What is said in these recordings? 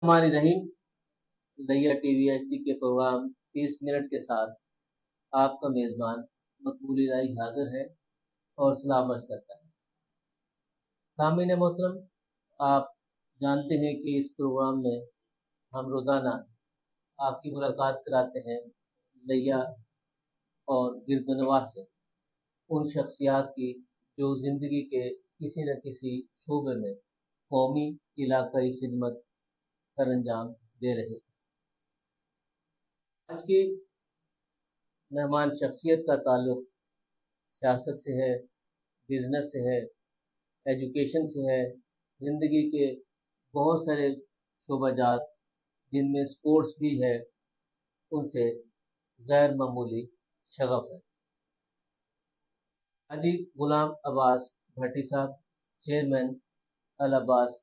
हमारी रहीम लैया TV HD के प्रोग्राम 30 मिनट के साथ आपका मेज़बान मकबूल इलाही हाजिर है और सलाम अर्ज़ करता है। सामीन मोहतरम, आप जानते हैं कि इस प्रोग्राम में हम रोज़ाना आपकी मुलाकात कराते हैं लैया और गिरदनवाह से, उन शख्सियात की जो ज़िंदगी के किसी न किसी शोबे में कौमी इलाकाई खिदमत सर अंजाम दे रहे। आज की मेहमान शख्सियत का ताल्लुक सियासत से है, बिजनेस से है, एजुकेशन से है, ज़िंदगी के बहुत सारे शोबाजात जिनमें स्पोर्ट्स भी है, उनसे गैर मामूली शगफ है। हाजी गुलाम अब्बास भट्टी साहब, चेयरमैन अल अब्बास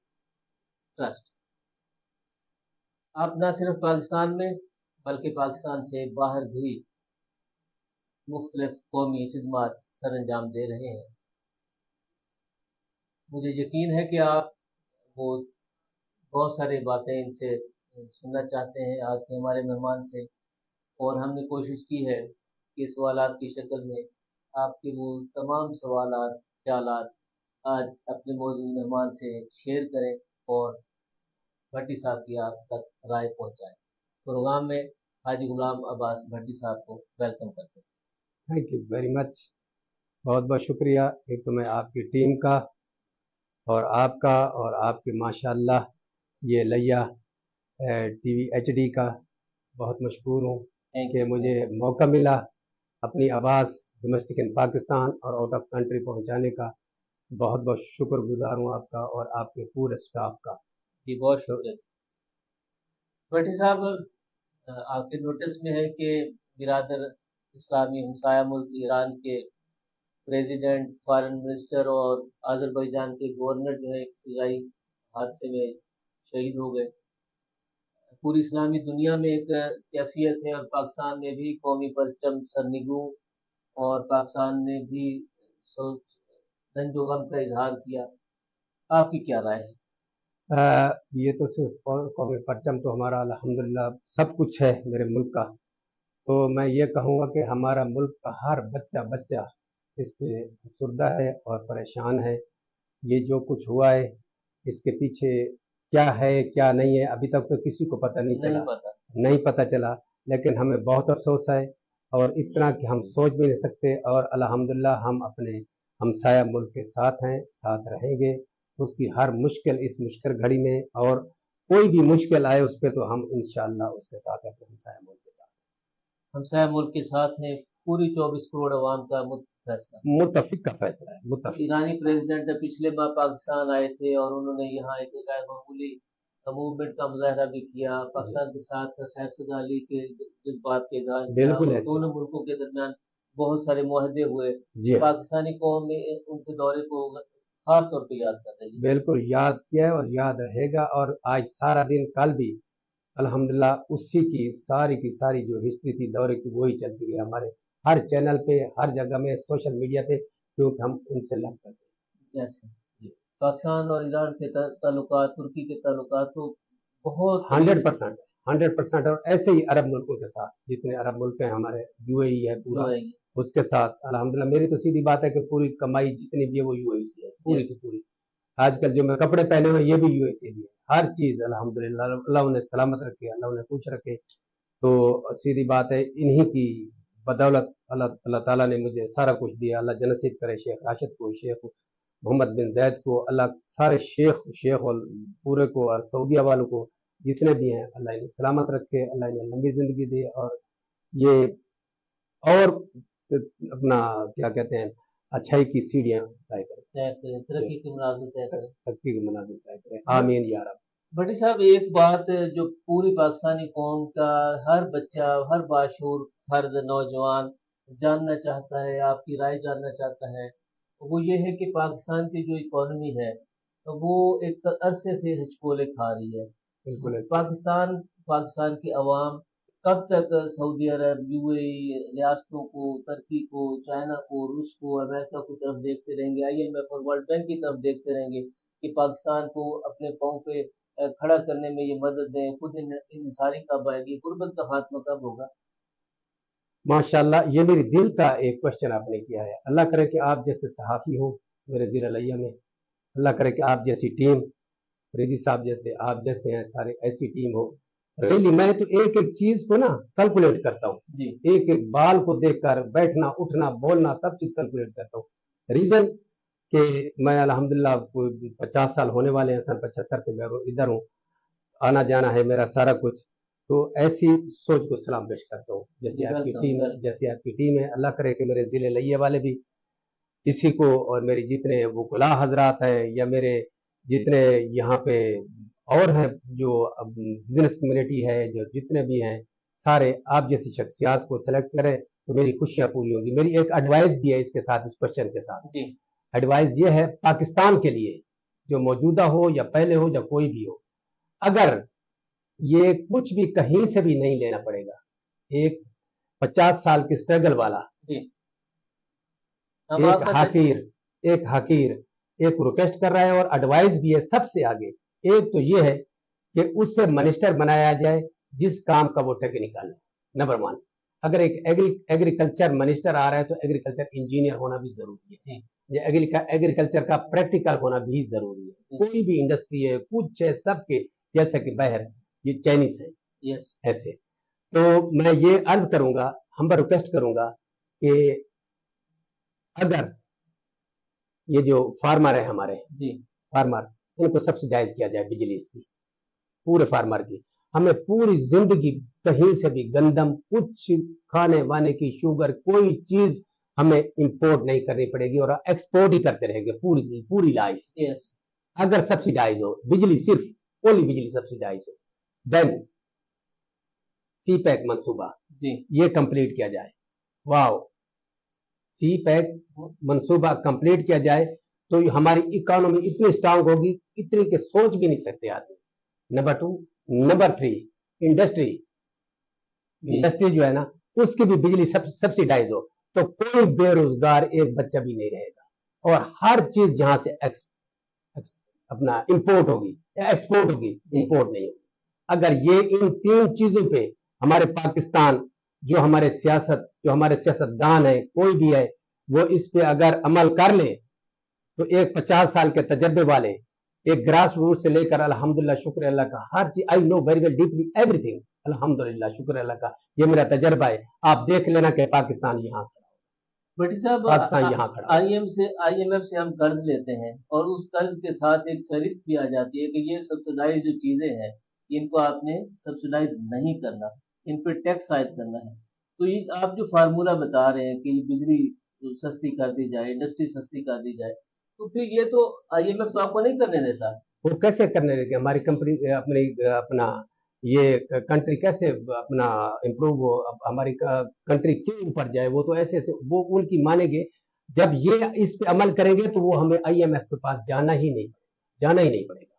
ट्रस्ट। आप न सिर्फ पाकिस्तान में बल्कि पाकिस्तान से बाहर भी मुख्तलिफ कौमी खिदमात सर अंजाम दे रहे हैं। मुझे यकीन है कि आप वो बहुत सारी बातें इनसे सुनना चाहते हैं आज के हमारे मेहमान से, और हमने कोशिश की है कि सवालात की शक्ल में आपके वो तमाम सवालात ख्यालात आज अपने मोअज़्ज़िज़ मेहमान से शेयर करें और भट्टी साहब की आप तक राय पहुँचाएँ। प्रोग्राम में हाजी गुलाम अब्बास भट्टी साहब को वेलकम करते हैं। Thank you very much. बहुत बहुत शुक्रिया एक तो मैं आपकी टीम का और आपके माशाल्लाह ये लैया टीवी एचडी का बहुत मशहूर हूँ कि मुझे मौका मिला अपनी आवाज़ डोमेस्टिक इन पाकिस्तान और आउट ऑफ कंट्री पहुँचाने का। बहुत बहुत शुक्रगुजार हूँ आपका और आपके पूरे स्टाफ का। जी बहुत शुक्रिया। भट्टी साहब, आपके नोटिस में है कि बिरादर इस्लामी हमसाया मुल्क ईरान के प्रेसिडेंट, फॉरेन मिनिस्टर और अज़रबैजान के गवर्नर जो है एक फिजाई हादसे में शहीद हो गए। पूरी इस्लामी दुनिया में एक कैफियत है और पाकिस्तान में भी कौमी परचम सरनिगू, और पाकिस्तान ने भी रंजो गम का इजहार किया। आपकी क्या राय है? ये तो सिर्फ कौमी परचम तो हमारा अल्हम्दुलिल्लाह सब कुछ है मेरे मुल्क का। तो मैं ये कहूँगा कि हमारा मुल्क का हर बच्चा इस पे अफसरदा है और परेशान है। ये जो कुछ हुआ है इसके पीछे क्या है क्या नहीं है अभी तक तो किसी को पता नहीं पता चला, लेकिन हमें बहुत अफसोस है और इतना कि हम सोच भी नहीं सकते। और अल्हम्दुलिल्लाह हम अपने हमसाया मुल्क के साथ हैं, साथ रहेंगे उसकी हर मुश्किल इस मुश्किल घड़ी में, और कोई भी मुश्किल आए उस पर तो हम इंशाअल्लाह उसके साथ हैं, अपने हमसाया मुल्क के साथ। हमसाया मुल्क के साथ है पूरी 24 करोड़ अवाम का मुत्तफिक का फैसला है। मुत्तफिक ईरानी प्रेसिडेंट पिछले माह पाकिस्तान आए थे और उन्होंने यहाँ एक गैर मामूली मूवमेंट का मुजाहरा भी किया, पाकिस्तान के साथ खैर सगाली के जज्बात के इजहार किया, दोनों मुल्कों के दरमियान बहुत सारे मुआहदे हुए। पाकिस्तानी कौम में उनके दौरे को खास तौर पे याद कर रही है। बिल्कुल याद किया और याद रहेगा। और आज सारा दिन कल भी अल्हम्दुलिल्लाह उसी की सारी जो हिस्ट्री थी दौरे की वही चलती रही हमारे हर चैनल पे, हर जगह में, सोशल मीडिया पे, क्योंकि हम उनसे लग करते हैं। पाकिस्तान और ईरान के ताल्लुकात, तुर्की के ताल्लुकात तो बहुत 100% और ऐसे ही अरब मुल्कों के साथ जितने अरब मुल्क हैं हमारे, यूएई है पूरा, उसके साथ अल्हम्दुलिल्लाह। मेरी तो सीधी बात है कि पूरी कमाई जितनी भी है वो यूएई से है, पूरी की पूरी। आजकल जो मैं कपड़े पहने हुए ये भी यूएई से ही है, हर चीज़ अल्हम्दुलिल्लाह। अल्लाह उन्हें सलामत रखे, अल्लाह उन्हें खुश रखे। तो सीधी बात है इन्हीं की बदौलत अल्लाह ताला ने मुझे सारा कुछ दिया। अल्लाह जनसीब करे शेख राशिद को, शेख मोहम्मद बिन जैद को, अल्लाह सारे शेख और पूरे को, और सऊदीया वालों को जितने भी हैं अल्लाह इन्हें सलामत रखे, अल्लाह इन्हें लंबी ज़िंदगी दे और ये और अपना क्या कहते हैं अच्छाई की सीढ़ियाँ तय करें, तरक्की के मनाज़िल तय करें। आमीन या रब। भट्टी साहब, एक बात जो पूरी पाकिस्तानी कौम का हर बच्चा, हर बाशूर फर्द, नौजवान जानना चाहता है, आपकी राय जानना चाहता है, वो ये है कि पाकिस्तान की जो इकॉनमी है तो वो एक अरसे से हिचकोले खा रही है। पाकिस्तान की अवाम कब तक सऊदी अरब, यूएई रियासतों को, तुर्की को, चाइना को, रूस को, अमेरिका की तरफ देखते रहेंगे, आईएमएफ और वर्ल्ड बैंक की तरफ देखते रहेंगे कि पाकिस्तान को अपने पाँव पे کھڑا کرنے میں یہ مدد دیں، خود انحصاری کب آئے گی، غربت کا خاتمہ کب ہوگا؟ ماشاءاللہ، یہ میری دل کا ایک کوشچن آپ نے کیا ہے. اللہ کرے کہ آپ جیسے صحافی ہو میرے زیر العیہ میں، اللہ کرے کہ آپ جیسی ٹیم، ریدی صاحب جیسے، آپ جیسے ہیں سارے، ایسی ٹیم ہو. ریلی میں تو ایک ایک چیز کو نا کیلکولیٹ کرتا ہوں جی ایک ایک بال کو دیکھ کر، بیٹھنا اٹھنا بولنا سب چیز کیلکولیٹ کرتا ہوں. ریزن کہ میں الحمدللہ 50 سال ہونے والے ہیں، سن 75 سے میں ادھر ہوں، آنا جانا ہے میرا سارا کچھ. تو ایسی سوچ کو سلام پیش کرتا ہوں جیسی آپ کی ٹیم ہے، جیسی آپ کی ٹیم ہے. اللہ کرے کہ میرے ضلع لئیے والے بھی اسی کو، اور میری جتنے وکلاء حضرات ہیں یا میرے جتنے یہاں پہ اور ہیں جو بزنس کمیونٹی ہے، جو جتنے بھی ہیں سارے آپ جیسی شخصیات کو سلیکٹ کریں تو میری خوشیاں پوری ہوگی. میری ایک ایڈوائز بھی ہے اس کے ساتھ، اس کوشچن کے ساتھ. جی ایڈوائز یہ ہے پاکستان کے لیے، جو موجودہ ہو یا پہلے ہو یا کوئی بھی ہو، اگر یہ کچھ بھی کہیں سے بھی نہیں لینا پڑے گا، ایک 50 سال کی سٹرگل والا، جی ایک حقیر ایک ریکویسٹ کر رہا ہے، اور ایڈوائز بھی ہے سب سے آگے. ایک تو یہ ہے کہ اس سے منسٹر بنایا جائے جس کام کا وہ ٹیکنیکل ہے. نمبر 1، اگر ایک ایگریکلچر منسٹر آ رہا ہے تو ایگریکلچر انجینئر ہونا بھی ضروری ہے. ایگریکلچر کا پریکٹیکل ہونا بھی ضروری ہے. کوئی بھی انڈسٹری ہے، کچھ ہے، سب کے جیسا کہ بہر یہ چائنیز ہے. ایسے تو میں یہ عرض کروں گا، ہمبر ریکویسٹ کروں گا کہ اگر یہ جو فارمر ہے ہمارے، فارمر، ان کو سبسیڈائز کیا جائے بجلی اس کی، پورے فارمر کی. ہمیں پوری زندگی کہیں سے بھی گندم، کچھ کھانے وانے کی، شوگر، کوئی چیز ہمیں امپورٹ نہیں کرنی پڑے گی، اور ایکسپورٹ ہی کرتے رہیں گے پوری لائف. اگر سبسیڈائز ہو بجلی، صرف اولی بجلی سبسیڈائز ہو، دین سی پیک منصوبہ یہ کمپلیٹ کیا جائے. واو، سی پیک منصوبہ کمپلیٹ کیا جائے تو ہماری اکانومی اتنی سٹرانگ ہوگی، اتنی کہ سوچ بھی نہیں سکتے آدمی. نمبر 2، نمبر 3، انڈسٹری جو ہے نا اس کی بھی بجلی سبسیڈائز ہو تو کوئی بے روزگار ایک بچہ بھی نہیں رہے گا، اور ہر چیز جہاں سے اپنا امپورٹ ہوگی یا ایکسپورٹ ہوگی، امپورٹ نہیں ہوگی. اگر یہ ان 3 چیزوں پہ ہمارے پاکستان، جو ہمارے سیاستدان ہیں، کوئی بھی ہے، وہ اس پہ اگر عمل کر لے تو ایک 50 سال کے تجربے والے، ایک گراس روٹ سے لے کر، الحمدللہ شکر اللہ کا، ہر چیز I know very well deeply everything, الحمدللہ شکر اللہ کا، یہ میرا تجربہ ہے. آپ دیکھ لینا کہ پاکستان یہاں بھٹی صاحب، آئی ایم ایف سے ہم قرض لیتے ہیں اور اس قرض کے ساتھ ایک فہرست بھی آ جاتی ہے کہ یہ سبسیڈائز جو چیزیں ہیں ان کو آپ نے سبسیڈائز نہیں کرنا، ان پہ ٹیکس عائد کرنا ہے. تو یہ آپ جو فارمولہ بتا رہے ہیں کہ یہ بجلی سستی کر دی جائے، انڈسٹری سستی کر دی جائے، تو پھر یہ تو آئی ایم ایف تو آپ کو نہیں کرنے دیتا. وہ کیسے کرنے دیتے؟ ہماری کمپنی اپنا یہ کنٹری کیسے اپنا امپروو ہو، ہماری کنٹری کیوں اوپر جائے؟ وہ تو ایسے وہ ان کی مانیں گے. جب یہ اس پہ عمل کریں گے تو وہ ہمیں آئی ایم ایف کے پاس جانا ہی نہیں پڑے گا.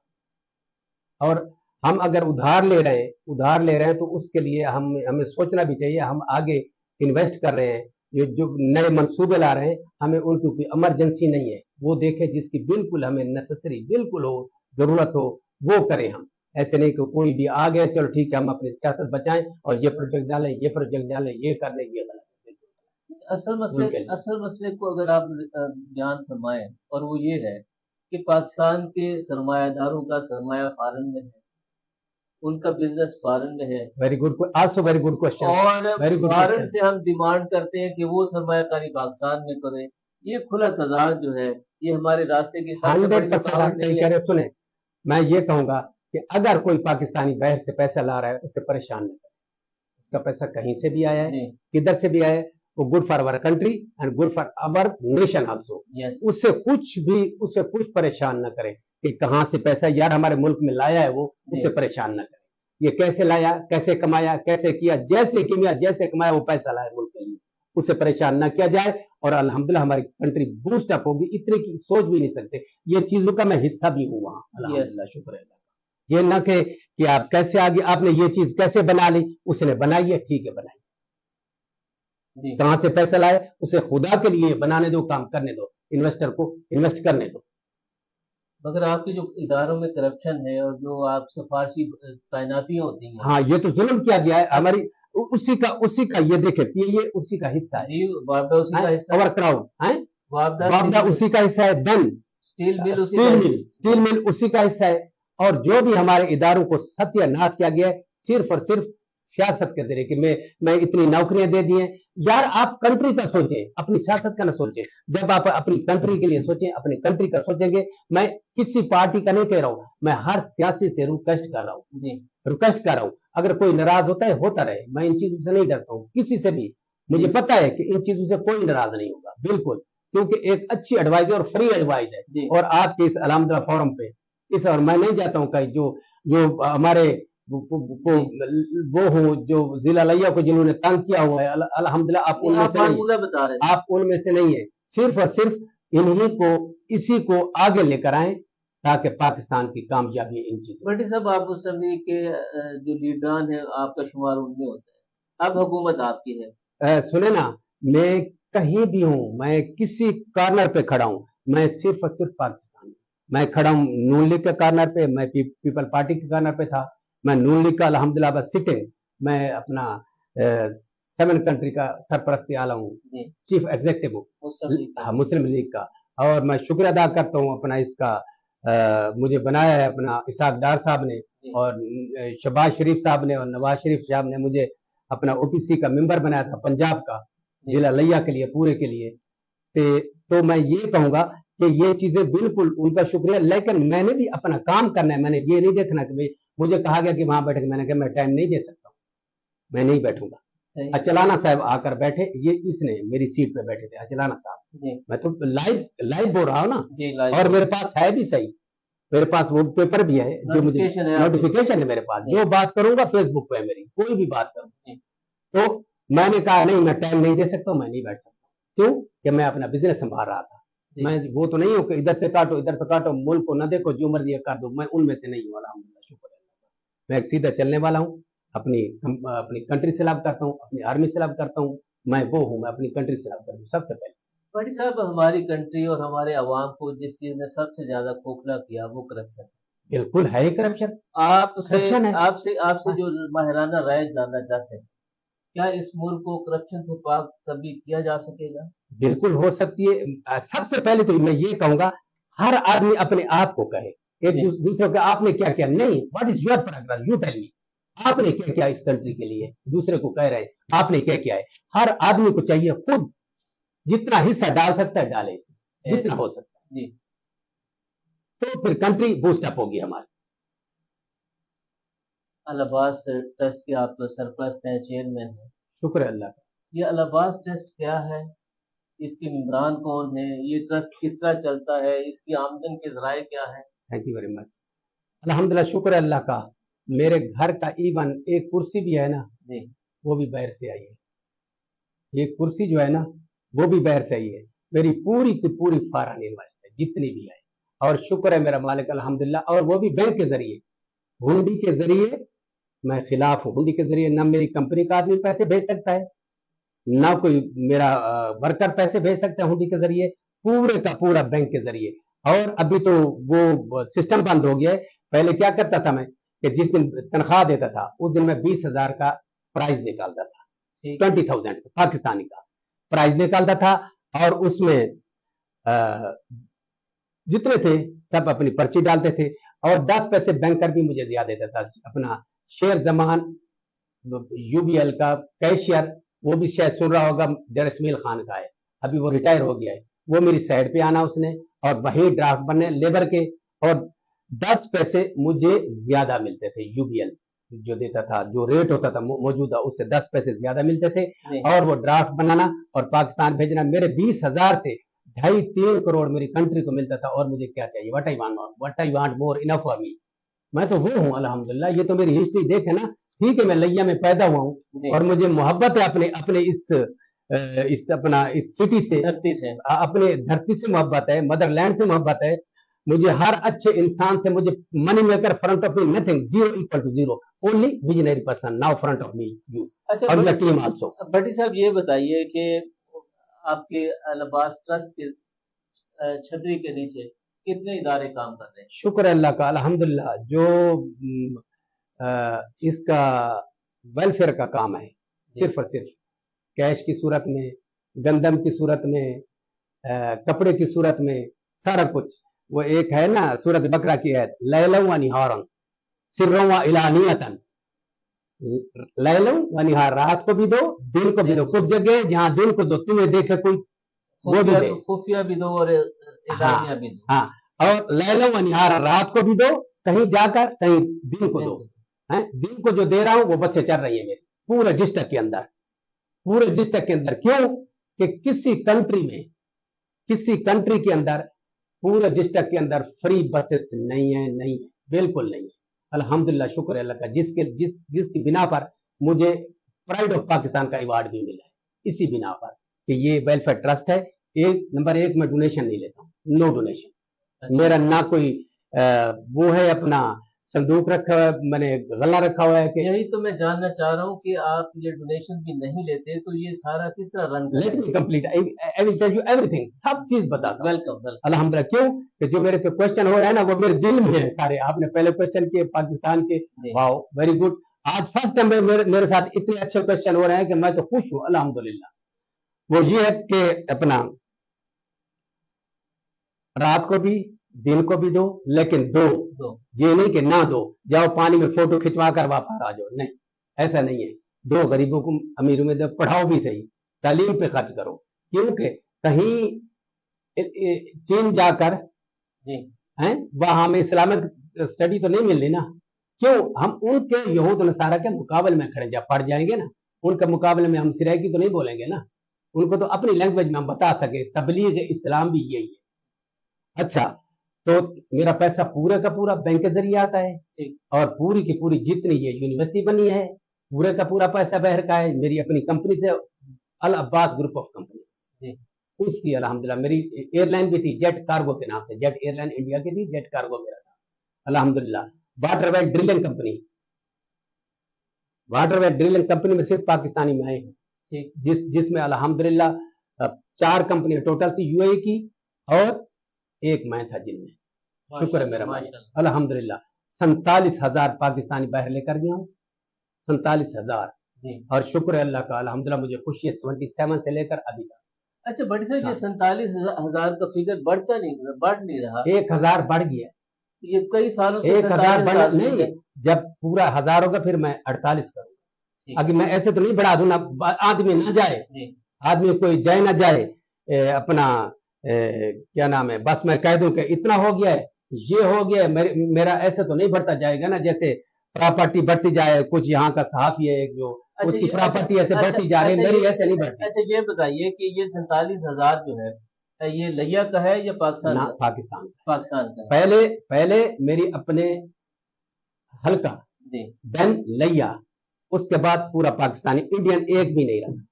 اور ہم اگر ادھار لے رہے ہیں تو اس کے لیے ہمیں سوچنا بھی چاہیے. ہم آگے انویسٹ کر رہے ہیں، یہ جو نئے منصوبے لا رہے ہیں، ہمیں ان کی کوئی ایمرجنسی نہیں ہے. وہ دیکھیں جس کی بالکل ہمیں نیسیسری بالکل ہو، ضرورت ہو، وہ کریں. ہم ایسے نہیں کہ کوئی بھی آ گئے چلو ٹھیک ہے ہم اپنی سیاست بچائیں اور یہ پروجیکٹ ڈالیں، یہ کر لیں، یہ غلط ہے. اصل مسئلے کو اگر آپ بیان فرمائیں، اور وہ یہ ہے کہ پاکستان کے سرمایہ داروں کا سرمایہ فارن میں ہے، ان کا بزنس فارن میں ہے. Very good, also very good question. اور فارن سے ہم ڈیمانڈ کرتے ہیں کہ وہ سرمایہ کاری پاکستان میں کرے. یہ کھلا تضاد جو ہے یہ ہمارے راستے کی سب سے بڑی رکاوٹ نہیں ہے. سنیں، میں یہ کہوں گا کہ اگر کوئی پاکستانی باہر سے پیسہ لا رہا ہے اس سے پریشان نہ کرے. اس کا پیسہ کہیں سے بھی آیا ہے، کدھر سے بھی آیا ہے، وہ گڈ فار اور کنٹری اینڈ گڈ فار اور نیشن آلسو. اس سے کچھ پریشان نہ کرے کہ کہاں سے پیسہ یار ہمارے ملک میں لایا ہے، وہ اس سے پریشان نہ کرے. یہ کیسے لایا، کیسے کمایا، کیسے کیا، جیسے کمایا وہ پیسہ لایا ملک کے لیے، اس سے پریشان نہ کیا جائے. اور الحمدللہ ہماری کنٹری بوسٹ اپ ہوگی، اتنے کی سوچ بھی نہیں سکتے. یہ چیزوں کا میں حصہ بھی ہوں وہاں، الحمدللہ شکر ہے. یہ نہ کہ آپ کیسے آگے، آپ نے یہ چیز کیسے بنا لی، اس نے بنائی ہے، ٹھیک ہے بنائی، کہاں سے پیسہ لائے اسے خدا کے لیے بنانے دو، کام کرنے دو، انویسٹر کو انویسٹ کرنے دو. मगर आपके जो इदारों में करप्शन है और जो आप सिफारशी तैनातियां होती हैं, हाँ ये तो जुल्म किया गया है हमारी, उसी का ये देखे ये उसी का हिस्सा है, जी वापडा उसी का हिस्सा है, ओवर क्राउड है, वापडा वापडा उसी का हिस्सा है, देन स्टील मिल उसी का हिस्सा स्टील मिल उसी का हिस्सा है। और जो भी हमारे इदारों को सत्यानाश किया गया है सिर्फ और सिर्फ सियासत के जरिए कि मैं इतनी नौकरियां दे दी हैं। यार आप कंट्री का सोचें, अपनी सियासत का ना सोचें। जब आप अपनी कंट्री के लिए सोचें, अपनी कंट्री का सोचेंगे, मैं किसी पार्टी का नहीं कह रहा हूं, मैं हर सियासी से रिक्वेस्ट कर रहा हूं, जी रिक्वेस्ट कर रहा हूं, अगर कोई नाराज होता है होता रहे, मैं इन चीजों से नहीं डरता हूं किसी से भी। मुझे पता है कि इन चीजों से कोई नाराज नहीं होगा बिल्कुल, क्योंकि एक अच्छी एडवाइस और फ्री एडवाइस है। जी और आज के इस अल्हम्दुलिल्लाह फोरम पे इस, और मैं नहीं जाता हूँ कहीं, जो जो हमारे वो हो जो जिला लिया को जिन्होंने तंग किया हुआ है, अल्हम्दुलिल्लाह आप ये उनमें आप से नहीं फार्मूला बता रहे हैं। आप उनमें से नहीं है। सिर्फ और सिर्फ इन्हीं को, इसी को आगे लेकर आए ताकि पाकिस्तान की कामयाबी इन चीजों। बट साहब आप उस समय के जो लीडरान है आपका शुमार उनमें होता है, अब हुकूमत आपकी है। सुने ना, मैं कहीं भी हूँ, मैं किसी कॉर्नर पे खड़ा हूँ, मैं सिर्फ और सिर्फ पाकिस्तान में मैं खड़ा हूँ। नून लीग के कॉर्नर पे, मैं पीपल पार्टी के कॉर्नर पे था, मैं नून लीग का अल्हम्दुलिल्लाह बस सिटिंग, मैं अपना 7 कंट्री का सरपरस्ती आला हूँ, चीफ एग्जीक्यूटिव हूँ मुस्लिम लीग का। और मैं शुक्र अदा करता हूँ अपना इसका, मुझे बनाया है अपना इसाक डार साहब ने और शहबाज शरीफ साहब ने और नवाज शरीफ साहब ने मुझे अपना ओपीसी का मेंबर बनाया था पंजाब का, जिला लिया के लिए, पूरे के लिए। तो मैं ये कहूंगा कि ये चीजें बिल्कुल उनका शुक्रिया, लेकिन मैंने भी अपना काम करना है। मैंने ये नहीं देखना कि भाई मुझे कहा गया कि वहां बैठ के, मैंने कहा मैं टाइम नहीं दे सकता हूँ, मैं नहीं बैठूंगा। अचलाना साहब आकर बैठे, ये इसने मेरी सीट पे बैठे थे अचलाना साहब, मैं तो लाइव बोल रहा हूँ ना, और मेरे पास है भी सही, मेरे पास वो पेपर भी है जो मुझे नोटिफिकेशन है मेरे पास, जो बात करूंगा फेसबुक पे मेरी कोई भी बात करूँ। तो मैंने कहा नहीं, मैं टाइम नहीं दे सकता, मैं नहीं बैठ सकता। क्यों कि मैं अपना बिजनेस संभाल रहा था। मैं वो तो नहीं हूँ कि इधर से काटो इधर से काटो, मुल्क को न देखो जो मर्जी कर दो, मैं उनमें से नहीं हूँ अल्हम्दुलिल्लाह, शुक्र है। मैं एक सीधा चलने वाला हूँ, अपनी कंट्री से लव करता हूँ, अपनी आर्मी से लव करता हूँ, मैं वो हूँ, मैं अपनी कंट्री से लव करता हूँ सबसे पहले। बड़ी साहब हमारी कंट्री और हमारे अवाम को जिस चीज ने सबसे ज्यादा खोखला किया वो करप्शन। बिल्कुल है ही करप्शन। आपसे जो माहिराना राय जानना चाहते हैं, क्या इस मुल्क को करप्शन से पाक कभी किया जा सकेगा? बिल्कुल हो सकती है। सबसे पहले तो मैं ये कहूंगा, हर आदमी अपने आप को कहे, एक दूसरे को आपने क्या किया, नहीं, what is your progress, you tell me, आपने क्या किया इस कंट्री के लिए, दूसरे को कह रहे हैं आपने क्या किया है। हर आदमी को चाहिए खुद जितना हिस्सा डाल सकता है डाले, इसे जितना हो सकता है, तो फिर कंट्री बूस्ट अप होगी हमारी। अल अब्बास ट्रस्ट के आप सरपरस्त हैं, चेयरमैन हैं। शुक्र है अल्लाह का। ये अल अब्बास ट्रस्ट क्या है, इसके मेंबरान कौन है, ये ट्रस्ट किस तरह चलता है, इसकी आमदन के जराए क्या है? Thank you very much. अल्हम्दुलिल्लाह, शुक्र है अल्लाह का। मेरे घर का इवन एक कुर्सी भी है ना जी, वो भी बाहर से आई है। ये कुर्सी जो है ना वो भी बाहर से आई है। मेरी पूरी की पूरी फॉरेन इन्वेस्टमेंट जितनी भी है, और शुक्र है मेरा मालिक अल्हम्दुलिल्लाह, और वो भी बैंक के जरिए, हुंडी के जरिए। मैं खिलाफ हूँ हुंडी के जरिए, ना मेरी कंपनी का आदमी पैसे भेज सकता है, ना कोई मेरा वर्कर पैसे भेज सकता है हुंडी के जरिए, पूरे का पूरा बैंक के जरिए। और अभी तो वो सिस्टम बंद हो गया है। पहले क्या करता था मैं कि जिस दिन तनख्वाह देता था उस दिन मैं 20,000 का प्राइज निकालता था, 20,000 पाकिस्तानी का प्राइज निकालता था, और उसमें जितने थे सब अपनी पर्ची डालते थे, और 10 पैसे बैंकर भी मुझे ज्यादा देता था। अपना शेर जमान यूबीएल का कैशियर, वो भी शायद सुन रहा होगा, जरसमील खान का है, अभी वो रिटायर हो गया है, वो मेरी साइड पे आना उसने, और वही ड्राफ्ट बनने लेबर के, और 10 पैसे मुझे ज्यादा मिलते थे। यूबीएल जो देता था, जो रेट होता था मौजूदा, उससे 10 पैसे ज्यादा मिलते थे, और वो ड्राफ्ट बनाना और पाकिस्तान भेजना, मेरे 20,000 से 2.5-3 करोड़ मेरी कंट्री को मिलता था। और मुझे क्या चाहिए, what I want more, enough for me. मैं तो वो हूँ अल्हम्दुलिल्लाह। ये तो मेरी हिस्ट्री देखे ना, ठीक है, मैं लिया में पैदा हुआ हूँ, और मुझे मोहब्बत है अपने इस सिटी से, धरती से, अपने धरती से मोहब्बत है, मदरलैंड से मोहब्बत है। मुझे हर अच्छे इंसान से, मुझे money maker front of me nothing, zero equal to zero, only visionary person now front of me you, और योर टीम आल्सो। भट्टी साहब ये बताइए कि आपके अल अब्बास ट्रस्ट के छतरी के नीचे कितने इदारे काम कर रहे हैं? शुक्र है अल्लाह का, अल्हम्दुलिल्लाह। जो इसका वेलफेयर का काम है, सिर्फ और सिर्फ कैश की सूरत में, गंदम की सूरत में, कपड़े की सूरत में, सारा कुछ। वो एक है ना सूरत बकरा की है, लैलम व निहारन सिर्रम व इलानियतन, लैलम व निहार, रात को भी दो दिन को भी दो। कुछ जगह जहां दिन को दो तुम्हें देखे कोई वो भी दे, खुफिया भी दो और इलानिया भी दो। हाँ, और लैलम व निहार, रात को भी दो कहीं जाकर, कहीं दिन को दो। है दिन को जो दे रहा हूं वो बसें चल रही है मेरी पूरे डिस्ट्रिक्ट के अंदर, पूरे डिस्ट्रिक्ट के अंदर। क्यों कि किसी कंट्री के अंदर पूरे डिस्ट्रिक्ट के अंदर फ्री बसेस नहीं है, नहीं है, बिल्कुल नहीं है। अल्हम्दुलिल्लाह, शुक्र है अल्लाह का, जिसकी बिना पर मुझे प्राइड ऑफ पाकिस्तान का अवार्ड भी मिला है, इसी बिना पर कि ये वेलफेयर ट्रस्ट है। नंबर एक, मैं डोनेशन नहीं लेता हूँ, नो डोनेशन। मेरा ना कोई वो है अपना संदूक रखा हुआ है, मैंने गला रखा हुआ है कि यही तो मैं जानना चाह रहा हूँ कि आप ये डोनेशन भी नहीं लेते तो ये सारा किस तरह run let me complete, I will tell you everything, सब चीज बताता हूं। वेलकम। अल्हम्दुलिल्लाह। क्यों कि जो मेरे पे क्वेश्चन हो रहे हैं ना वो मेरे दिल में है सारे। आपने पहले क्वेश्चन किए पाकिस्तान के, वाओ वेरी गुड। आज फर्स्ट टाइम मेरे साथ इतने अच्छे क्वेश्चन हो रहे हैं कि मैं तो खुश हूं अल्हम्दुलिल्लाह। वो ये है कि अपना रात को भी दिन को भी दो, लेकिन दो ये नहीं कि ना दो, जाओ पानी में फोटो खिंचवा कर वापस आ जाओ, नहीं, ऐसा नहीं है। दो, गरीबों को अमीरों में दो, पढ़ाओ भी सही, तालीम पे खर्च करो। क्योंकि कहीं चीन जाकर हैं वहां हमें इस्लामिक स्टडी तो नहीं मिलनी ना। क्यों हम उनके यहूद नसारा के मुकाबले में खड़े, जब पढ़ जाएंगे ना उनके मुकाबले में हम सिराइकी तो नहीं बोलेंगे ना, उनको तो अपनी लैंग्वेज में हम बता सके। तबलीग इस्लाम भी यही है। अच्छा, तो मेरा पैसा पूरा का पूरा बैंक के जरिए आता है, और पूरी की पूरी जितनी ये यूनिवर्सिटी बनी है पूरे का पूरा पैसा बहर का है मेरी अपनी कंपनी से, अल अब्बास ग्रुप ऑफ कंपनीज, उसकी अल्हम्दुलिल्लाह। मेरी एयरलाइन भी थी, जेट कार्गो के नाम से, जेट एयरलाइन इंडिया की थी, जेट कार्गो मेरा था अल्हम्दुलिल्लाह। वाटरवेल ड्रिलिंग कंपनी, वाटरवेल ड्रिलिंग कंपनी में सिर्फ पाकिस्तानी मैं हूँ, जिसमें अल्हम्दुलिल्लाह 4 कंपनी टोटल थी यूएई की, और एक मैं था जिनमें, शुक्र है मेरा मालिक अल्हम्दुलिल्लाह। 47,000 पाकिस्तानी बाहर लेकर गया हूँ, 47,000, और शुक्र है अल्लाह का, अल्हम्दुलिल्लाह मुझे खुशी है 77 से लेकर अभी तक। अच्छा बड़ी साहब, ये 47,000 का फिगर बढ़ नहीं रहा, 1,000 बढ़ गया, ये कई सालों से 1,000 बढ़ नहीं, जब पूरा 1,000 होगा फिर मैं 48 करूंगा। अगर मैं ऐसे तो नहीं बढ़ा दूं ना, आदमी ना जाए, आदमी कोई जाए ना जाए, अपना क्या नाम है, बस मैं कह दूं कि इतना हो गया है, ये हो गया है, मेरा ऐसे तो नहीं बढ़ता जाएगा ना, जैसे प्रॉपर्टी बढ़ती जाए। कुछ यहाँ का सहाफी है जो उसकी प्रॉपर्टी ऐसे बढ़ती जा रही है, मेरी ऐसे नहीं बढ़ती। अच्छा ये बताइए कि ये 47,000 जो है ये लिया का है या पाकिस्तान का? पाकिस्तान का। पहले मेरी अपने हल्का, देन लिया, उसके बाद पूरा पाकिस्तानी, इंडियन एक भी नहीं रहा।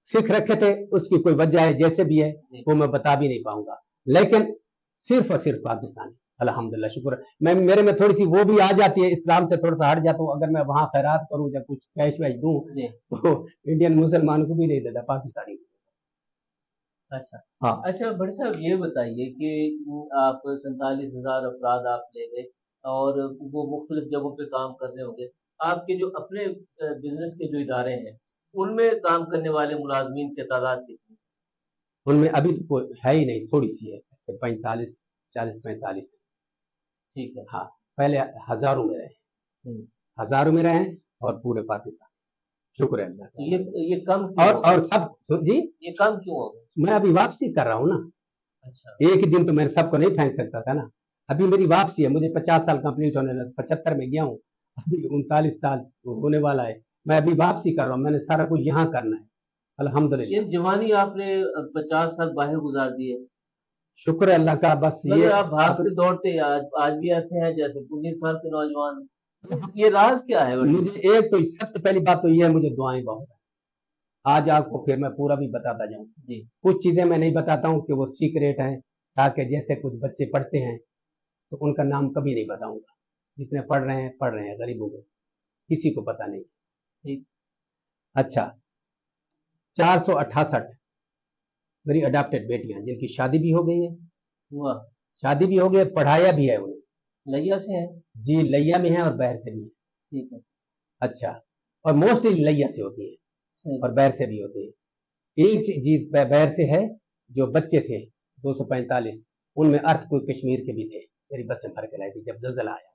सिख रखे थे, उसकी कोई वजह है, जैसे भी है वो मैं बता भी नहीं पाऊंगा, लेकिन सिर्फ और सिर्फ पाकिस्तानी अल्हम्दुलिल्लाह, शुक्र। मैं मेरे में थोड़ी सी वो भी आ जाती है, इस्लाम से थोड़ा सा हट जाता हूँ। अगर मैं वहां खैरात करूँ या कुछ कैश वैश दूं तो इंडियन मुसलमान को भी नहीं देता, पाकिस्तानी को। अच्छा हाँ। अच्छा बड़े साहब ये बताइए कि आप 47,000 अफराद आप ले गए और वो मुख्तलिफ जगहों पे काम कर रहे होंगे, आपके जो अपने बिजनेस के जो इदारे हैं उनमें काम करने वाले मुलाजमीन की तादाद कितनी है? उनमें अभी तो कोई है ही नहीं, थोड़ी सी है, 40-45। ठीक है। हाँ, पहले हजारों में रहे, हजारों में रहे, और पूरे पाकिस्तान, शुक्र है अल्लाह। तो ये कम क्यों और सब जी, ये कम क्यों हो गया? मैं अभी वापसी कर रहा हूँ ना। अच्छा, एक ही दिन तो मैं सबको नहीं फेंक सकता था ना, अभी मेरी वापसी है, मुझे 50 साल कंप्लीट होने लगे, 75 में गया हूँ, अभी 39 साल होने वाला है, मैं अभी वापसी कर रहा हूँ, मैंने सारा कुछ यहाँ करना है अल्हम्दुलिल्लाह। ये जवानी आपने 50 साल बाहर गुजार दिए, शुक्र है अल्लाह का। बस ये आप भागते दौड़ते आज भी ऐसे हैं जैसे 19 साल के नौजवान, ये राज क्या है? मुझे एक तो सबसे पहली बात तो ये है, मुझे दुआएं बहुत है। आज आपको फिर मैं पूरा भी बताता जाऊं, कुछ चीजें मैं नहीं बताता हूं कि वो सीक्रेट हैं, ताकि जैसे कुछ बच्चे पढ़ते हैं तो उनका नाम कभी नहीं बताऊंगा, जितने पढ़ रहे हैं गरीबों को, किसी को पता नहीं। ठीक। अच्छा, 468 मेरी अडॉप्टेड बेटियां जिनकी शादी भी हो गई है, शादी भी हो गई, पढ़ाया भी है उन्हें। लैया से है? जी, लैया में है और बहर से भी है। ठीक है। अच्छा, और मोस्टली लैया से होती है सही। और बहर से भी होती है। एक चीज बहर से है, जो बच्चे थे 245, उनमें अर्थ कोई कश्मीर के भी थे, मेरी बस में भर के लाई थी जब जलजला आया,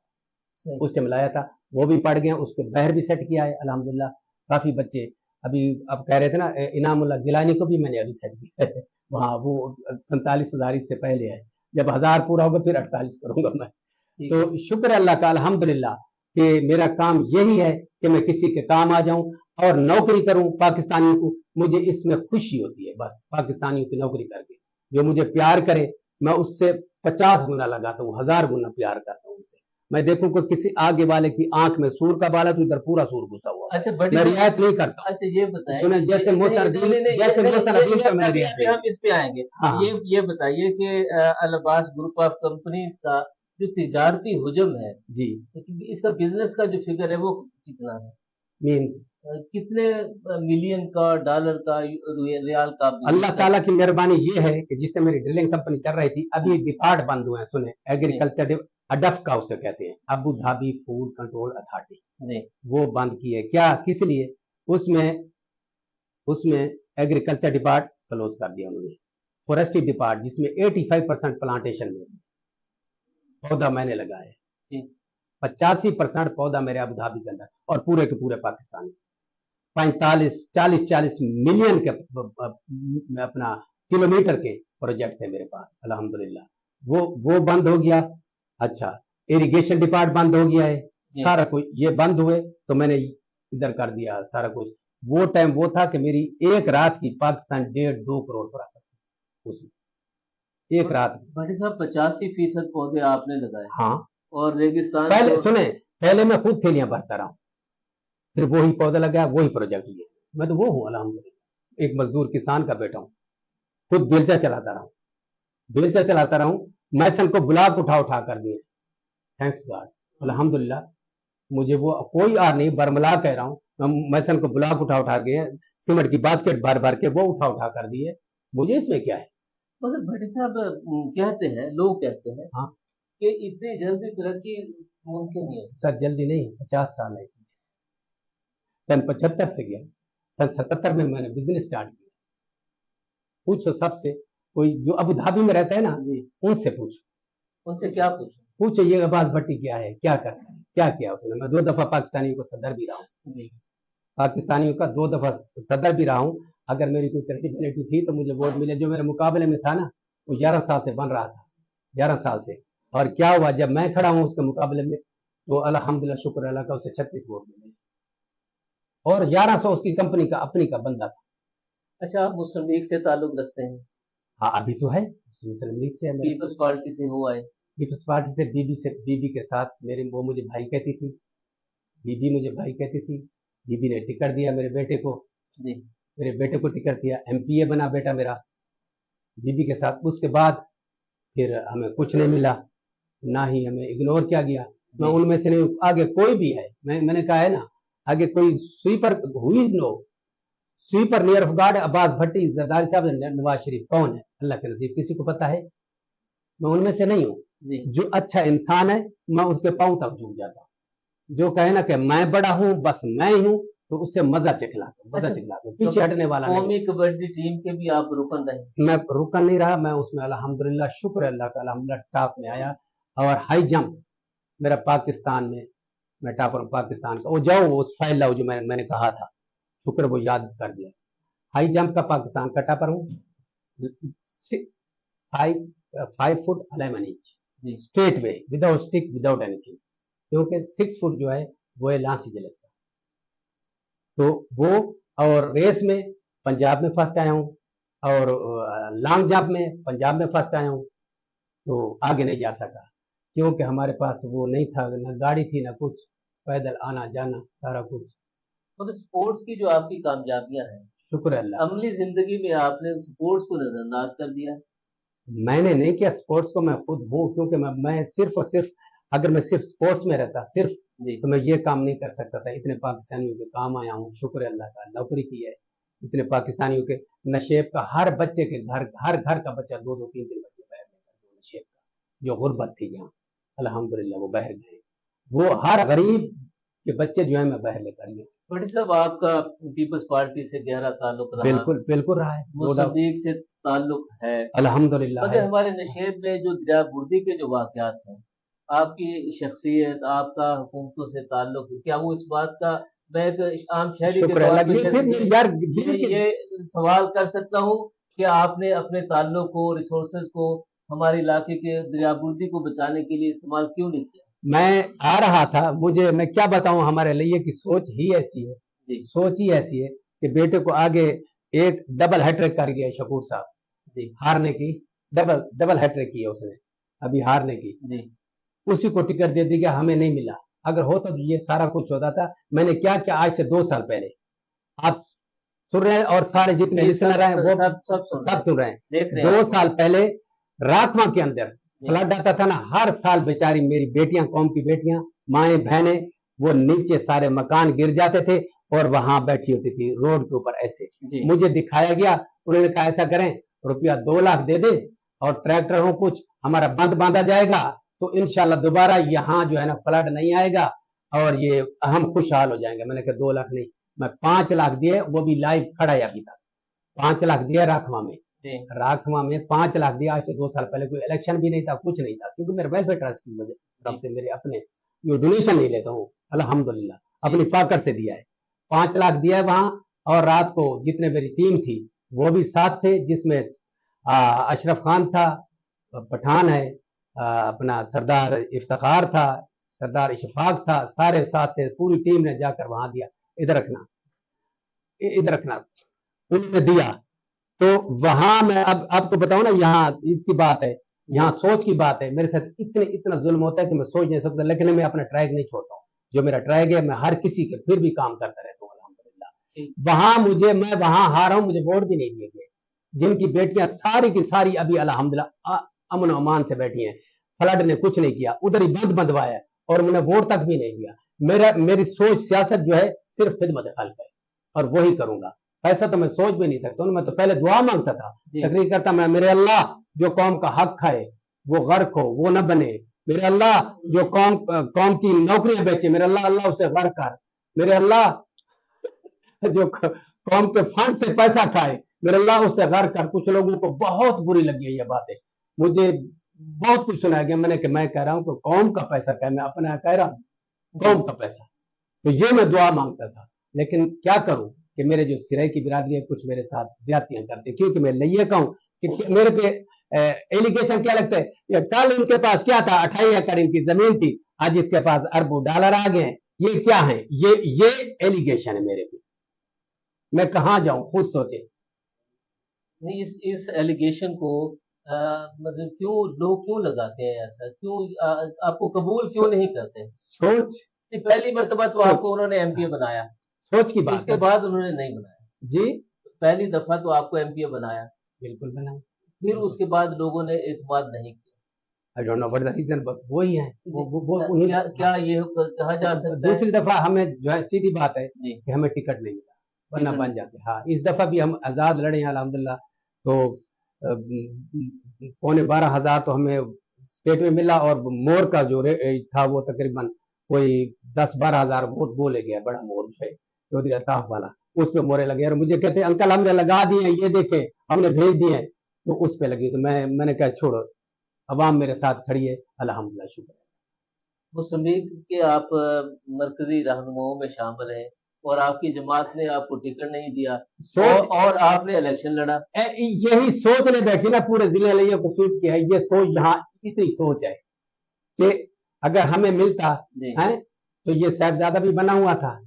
सही। उस टाइम लाया था, वो भी पढ़ गए, उसको बहर भी सेट किया है अल्हम्दुलिल्लाह। काफी बच्चे अभी अब कह रहे थे ना, इनामुल्लाह गिलानी को भी मैंने अभी सेट किया है वहाँ, वो 47,000 इससे पहले है, जब 1000 पूरा होगा फिर 48 करूंगा मैं। ठीक है। तो शुक्र है अल्लाह का अल्हम्दुलिल्लाह कि मेरा काम यही है कि मैं किसी के काम आ जाऊं और नौकरी करूं पाकिस्तानियों को, मुझे इसमें खुशी होती है बस, पाकिस्तानियों की नौकरी करके। जो मुझे प्यार करे मैं उससे 50 गुना लगाता हूँ, 1000 गुना प्यार करता हूँ उससे। मैं देखूं कि किसी आगे वाले की आंख में सूर का बाल है तो इधर पूरा सूर घुसा हुआ है, अच्छा, बड़ी मैं रियायत नहीं करता। अच्छा ये बताएं, सुने, जैसे मोहसन अदील पे मैंने रियायत अभी हम इस पे आएंगे। हाँ ये बताइए कि अल अब्बास ग्रुप ऑफ कंपनीज का जो तिजारती हुजम है जी, इसका बिजनेस का जो फिगर है वो कितना है? मीन्स कितने मिलियन का, डॉलर का, रियाल का अल्लाह बिजनेस ताला की मेहरबानी ये है कि जिससे मेरी ड्रिलिंग कंपनी चल रही थी, अभी डिपार्ट बंद हुए हैं, सुने, एग्रीकल्चर अडफ का उसे कहते हैं, Abu Dhabi food control authority, जी। वो बंद की है। क्या, किस लिए? उसमें उसमें एग्रीकल्चर डिपार्ट क्लोज कर दिया उन्होंने। फॉरेस्ट्री डिपार्ट जिसमें 85% प्लांटेशन में पौधा मैंने लगाए, ठीक। 85% पौधा मेरे अबू धाबी के अंदर, और पूरे के पूरे पाकिस्तान में 40 मिलियन के अपना किलोमीटर के प्रोजेक्ट थे मेरे पास अल्हम्दुलिल्लाह। वो बंद हो गया। अच्छा, इरिगेशन डिपार्ट बंद हो गया है, सारा कुछ ये बंद हुए तो मैंने इधर कर दिया सारा कुछ। वो टाइम वो था कि मेरी एक रात की पाकिस्तान 1.5-2 करोड़ प्रॉफिट उसमें, एक रात। भाटी साहब 85% पौधे आपने लगाए? हाँ, और रेगिस्तान पहले तो... सुने, पहले मैं खुद थैलियां भरता रहा हूँ, फिर वही पौधा लगाया, वही प्रोजेक्ट लिया। मैं तो वो हूँ अल्हम्दुलिल्लाह, एक मजदूर किसान का बेटा हूँ, खुद बेलचा चलाता रहा हूँ, बेलचा चलाता रहा हूँ, मैसन को ब्लॉक उठा कर दिए, थैंक्स गॉड अल्हम्दुलिल्लाह। मुझे वो कोई आर नहीं, बरमला कह रहा हूँ, मैसन को ब्लॉक उठा के, सीमेंट की बास्केट भर भर के वो उठा कर दिए, मुझे इसमें क्या है। मगर भट्टी साहब कहते हैं, लोग कहते हैं हाँ, कि इतनी जल्दी तरक्की मुमकिन नहीं है। सर जल्दी नहीं, 50 साल है इसमें। सन 75 से गया, सन 77 में मैंने बिजनेस स्टार्ट किया। पूछो सबसे, कोई जो अबू धाबी में रहता है ना, उनसे पूछो। उनसे क्या पूछो ये अब्बास भट्टी क्या है, क्या करता है, क्या किया उसने। मैं 2 दफा पाकिस्तानियों को सदर भी रहा हूँ, पाकिस्तानियों का 2 दफा सदर भी रहा हूँ। अगर मेरी कोई क्रेडिबिलिटी थी तो मुझे वोट मिले। जो मेरे मुकाबले में था ना, वो 11 साल से बन रहा था, 11 साल से। और क्या हुआ, जब मैं खड़ा हूँ उसके मुकाबले में, तो अल्हम्दुलिल्लाह शुक्र अल्लाह का, उसे 36 वोट मिले, और 1100 उसकी कंपनी का अपनी का बंदा था। अच्छा, आप मुस्लिम लीग से ताल्लुक रखते हैं? हाँ, अभी तो है, मुस्लिम लीग से है। पीपल्स पार्टी से हुआ है? पीपल्स पार्टी से, बीबी के साथ मेरी, वो मुझे भाई कहती थी, बीबी मुझे भाई कहती थी। बीबी ने टिकट दिया मेरे बेटे को, मेरे बेटे को टिकट दिया, एमपीए बना बेटा मेरा बीबी के साथ। उसके बाद फिर हमें कुछ नहीं मिला, ना ही हमें इग्नोर किया गया। मैं उनमें से नहीं, आगे कोई भी है, मैंने कहा है ना, आगे कोई sweeper, who is no sweeper near of God, Abbas Bhatti, Zardari sahab, Nawaz शरीफ कौन है, अल्लाह के नजीब किसी को पता है? मैं उनमें से नहीं हूँ। जो अच्छा इंसान है मैं उसके पांव तक झुक जाता हूँ। जो कहे ना कि मैं बड़ा हूँ, बस मैं ही हूँ, तो उससे मजा चिखलाता हूँ, पीछे हटने वाला नहीं। कौमी कबड्डी टीम के भी आप रुकन रहे? मैं रुकन नहीं रहा, मैं उसमें अल्हम्दुलिल्लाह शुक्र अल्लाह का, अल्हम्दुलिल्लाह टॉप में आया। और हाई जंप मेरा पाकिस्तान में, मैं टॉपर हूँ पाकिस्तान का। वो जाओ उस फाइल लाओ जो मैंने कहा था, शुक्र वो याद कर दिया। हाई जंप का पाकिस्तान का टॉपर हूँ, 5 foot 11 inch straight way, without stick, without anything, क्योंकि 6 फुट जो है वो है लांस एंजलिस का। तो वो, और रेस में पंजाब में फर्स्ट आया हूँ, और लॉन्ग जंप में पंजाब में फर्स्ट आया हूँ। तो आगे नहीं जा सका क्योंकि हमारे पास वो नहीं था, ना गाड़ी थी, ना कुछ, पैदल आना जाना सारा कुछ। तो स्पोर्ट्स की जो आपकी कामयाबियां हैं, शुक्र अल्लाह, अमली जिंदगी में आपने स्पोर्ट्स को नजरअंदाज कर दिया? मैंने नहीं किया, स्पोर्ट्स को मैं खुद हूँ, क्योंकि मैं सिर्फ और सिर्फ, अगर मैं सिर्फ स्पोर्ट्स में रहता सिर्फ, तो मैं ये काम नहीं कर सकता था। इतने पाकिस्तानियों के काम आया हूँ, शुक्र अल्लाह का, नौकरी की है। इतने पाकिस्तानियों के, नशेब का हर बच्चे के घर, हर घर का बच्चा 2-2 3-3 बच्चे पैदा करते हैं नशेब का। जो गुर्बत थी यहाँ, अल्हम्दुलिल्लाह वो बाहर गए। वो हर गरीब के बच्चे जो है मैं बाहर लेकर गया। भट्टी साहब, आपका पीपल्स पार्टी से गहरा ताल्लुक रहा, बिल्कुल बिल्कुल रहा है, मुस्लिम लीग से ताल्लुक है, अल्हम्दुलिल्लाह मगर है। हमारे नशेब में जो दरियाबुर्दी के जो वाक़यात हैं, आपकी शख्सियत, आपका हुकूमतों से ताल्लुक, क्या वो इस बात का, मैं एक आम शहरी के शुक्र तौर अल्लाह पे की। फिर यार ये सवाल कर सकता हूँ कि आपने अपने ताल्लुक को, रिसोर्सेज को हमारे इलाके के दरियाबुर्दी को बचाने के लिए इस्तेमाल क्यों नहीं किया? मैं आ रहा था, मुझे मैं क्या बताऊं, हमारे लिए की सोच ही ऐसी है, सोच ही ऐसी है कि बेटे को आगे एक डबल हैट्रिक कर गया शकूर साहब, हारने की डबल हैट्रिक की है उसने अभी हारने की, उसी को टिकट दे दी गया, हमें नहीं मिला। अगर होता तो ये सारा कुछ होता था। मैंने क्या क्या आज से 2 साल पहले, आप सुन रहे हैं और सारे जितने लिसनर हैं वो सब सुन रहे हैं। 2 साल पहले राखवा के अंदर फ्लड आता था ना, हर साल बेचारी मेरी बेटियां, कौम की बेटियां, माएँ बहनें, वो नीचे सारे मकान गिर जाते थे और वहां बैठी होती थी रोड के ऊपर ऐसे। मुझे दिखाया गया, उन्होंने कहा ऐसा करें, रुपया 2 लाख दे दे और ट्रैक्टर हो कुछ हमारा बंद बांधा जाएगा तो इंशाल्लाह दोबारा यहाँ जो है ना फ्लड नहीं आएगा और ये हम खुशहाल हो जाएंगे। मैंने कहा 2 लाख नहीं, मैं 5 लाख दिए, वो भी लाइव खड़ा है अभी तक। 5 लाख दिया राखवा में 5 लाख दिया। आज से 2 साल पहले कोई इलेक्शन भी नहीं था, कुछ नहीं था, क्योंकि मेरे वेलफेयर ट्रस्ट की वजह तरफ से मेरे अपने ये डोनेशन नहीं लेता हूँ, अल्हम्दुलिल्लाह अपनी पॉकेट से दिया है। 5 लाख दिया है वहां। और रात को जितने मेरी टीम थी वो भी साथ थे, जिसमें अशरफ खान था, पठान है, अपना सरदार इफ्तिखार था, सरदार इशफाक था, सारे साथ थे। पूरी टीम ने जाकर वहां दिया, इधर रखना उन्होंने दिया। तो वहां मैं अब आपको बताऊं ना, यहाँ इसकी बात है, यहाँ सोच की बात है। मेरे साथ इतना जुल्म होता है कि मैं सोच नहीं सकता, लेकिन मैं अपना ट्रैक नहीं छोड़ता हूँ। जो मेरा ट्रैक है मैं हर किसी के फिर भी काम करता रहता हूँ अल्हम्दुलिल्लाह। वहां मैं वहां हारा हूं, मुझे वोट भी नहीं दिए गए। जिनकी बेटियां सारी की सारी अभी अल्हम्दुलिल्लाह अमन अमान से बैठी हैं, फ्लड ने कुछ नहीं किया, उधर ही बंधवाया और उन्हें वोट तक भी नहीं दिया। मेरी सोच सियासत जो है सिर्फ खिदमत खल्क है और वही करूंगा। ऐसा तो मैं सोच भी नहीं सकता। मैं तो पहले दुआ मांगता था, तकरीर करता मैं, मेरे अल्लाह जो कौम का हक खाए वो गर्क हो, वो न बने। मेरे अल्लाह जो कौम की नौकरियां बेचे, मेरे अल्लाह उसे गर्क कर। मेरे अल्लाह जो कौम के फंड से पैसा खाए, मेरे अल्लाह उसे गर्क कर। कुछ लोगों को बहुत बुरी लगी है ये बातें, मुझे बहुत कुछ सुनाया गया। मैं कह रहा हूं कि कौम का पैसा क्या, मैं अपना कह रहा हूं कौम का पैसा। तो ये मैं दुआ मांगता था, लेकिन क्या करूं कि मेरे जो सिराई की बिरादरी है कुछ मेरे साथ ज्यादतियां करते, क्योंकि मैं लिए कहूं कि मेरे पे एलिगेशन क्या लगता है। या कल इनके पास क्या था, 28 एकड़ इनकी जमीन थी, आज इसके पास अरबों डॉलर आ गए हैं। ये क्या है, ये एलिगेशन है मेरे पे। मैं कहां जाऊं, खुद सोचे। नहीं, इस एलिगेशन को मतलब क्यों लोग क्यों लगाते हैं ऐसा, क्यों आपको कबूल क्यों नहीं करते? सोच, पहली मर्तबा तो आपको उन्होंने एमपीए बनाया, सोच की बात, उसके बाद उन्होंने नहीं बनाया जी। पहली दफा तो आपको एमपीए बनाया, बिल्कुल बनाया, फिर उसके बाद लोगों ने एतमाद नहीं किया। I don't know what the reason, but वही है क्या ये कहा जा सकता है? दूसरी दफा हमें जो है सीधी बात है कि हमें टिकट नहीं मिला, वरना बन जाते। हाँ, इस दफा भी हम आजाद लड़े हैं अल्हम्दुलिल्लाह। तो 12,500 तो हमें स्टेट में मिला और मोर का जो रेट था वो तकरीबन कोई 10-12 हज़ार वोट बोले गया, बड़ा मोर है चौधरी अल्ताफ वाला, उस पे मोरे लगे। और मुझे कहते अंकल हमने लगा दिए, ये देखे हमने भेज दिए, तो उस पे लगी। तो मैंने कहा छोड़ो, अवाम मेरे साथ खड़ी है, अल्हम्दुलिल्लाह शुक्र है। मुस्लिम लीग के आप मरकजी रहनुमाओं में शामिल हैं और आपकी जमात ने आपको टिकट नहीं दिया, और आपने इलेक्शन लड़ा। यही सोच ले बैठी ना पूरे जिले लिए कसूब की है। ये सोच यहाँ इतनी सोच है कि अगर हमें मिलता है तो ये साहबजादा भी बना हुआ था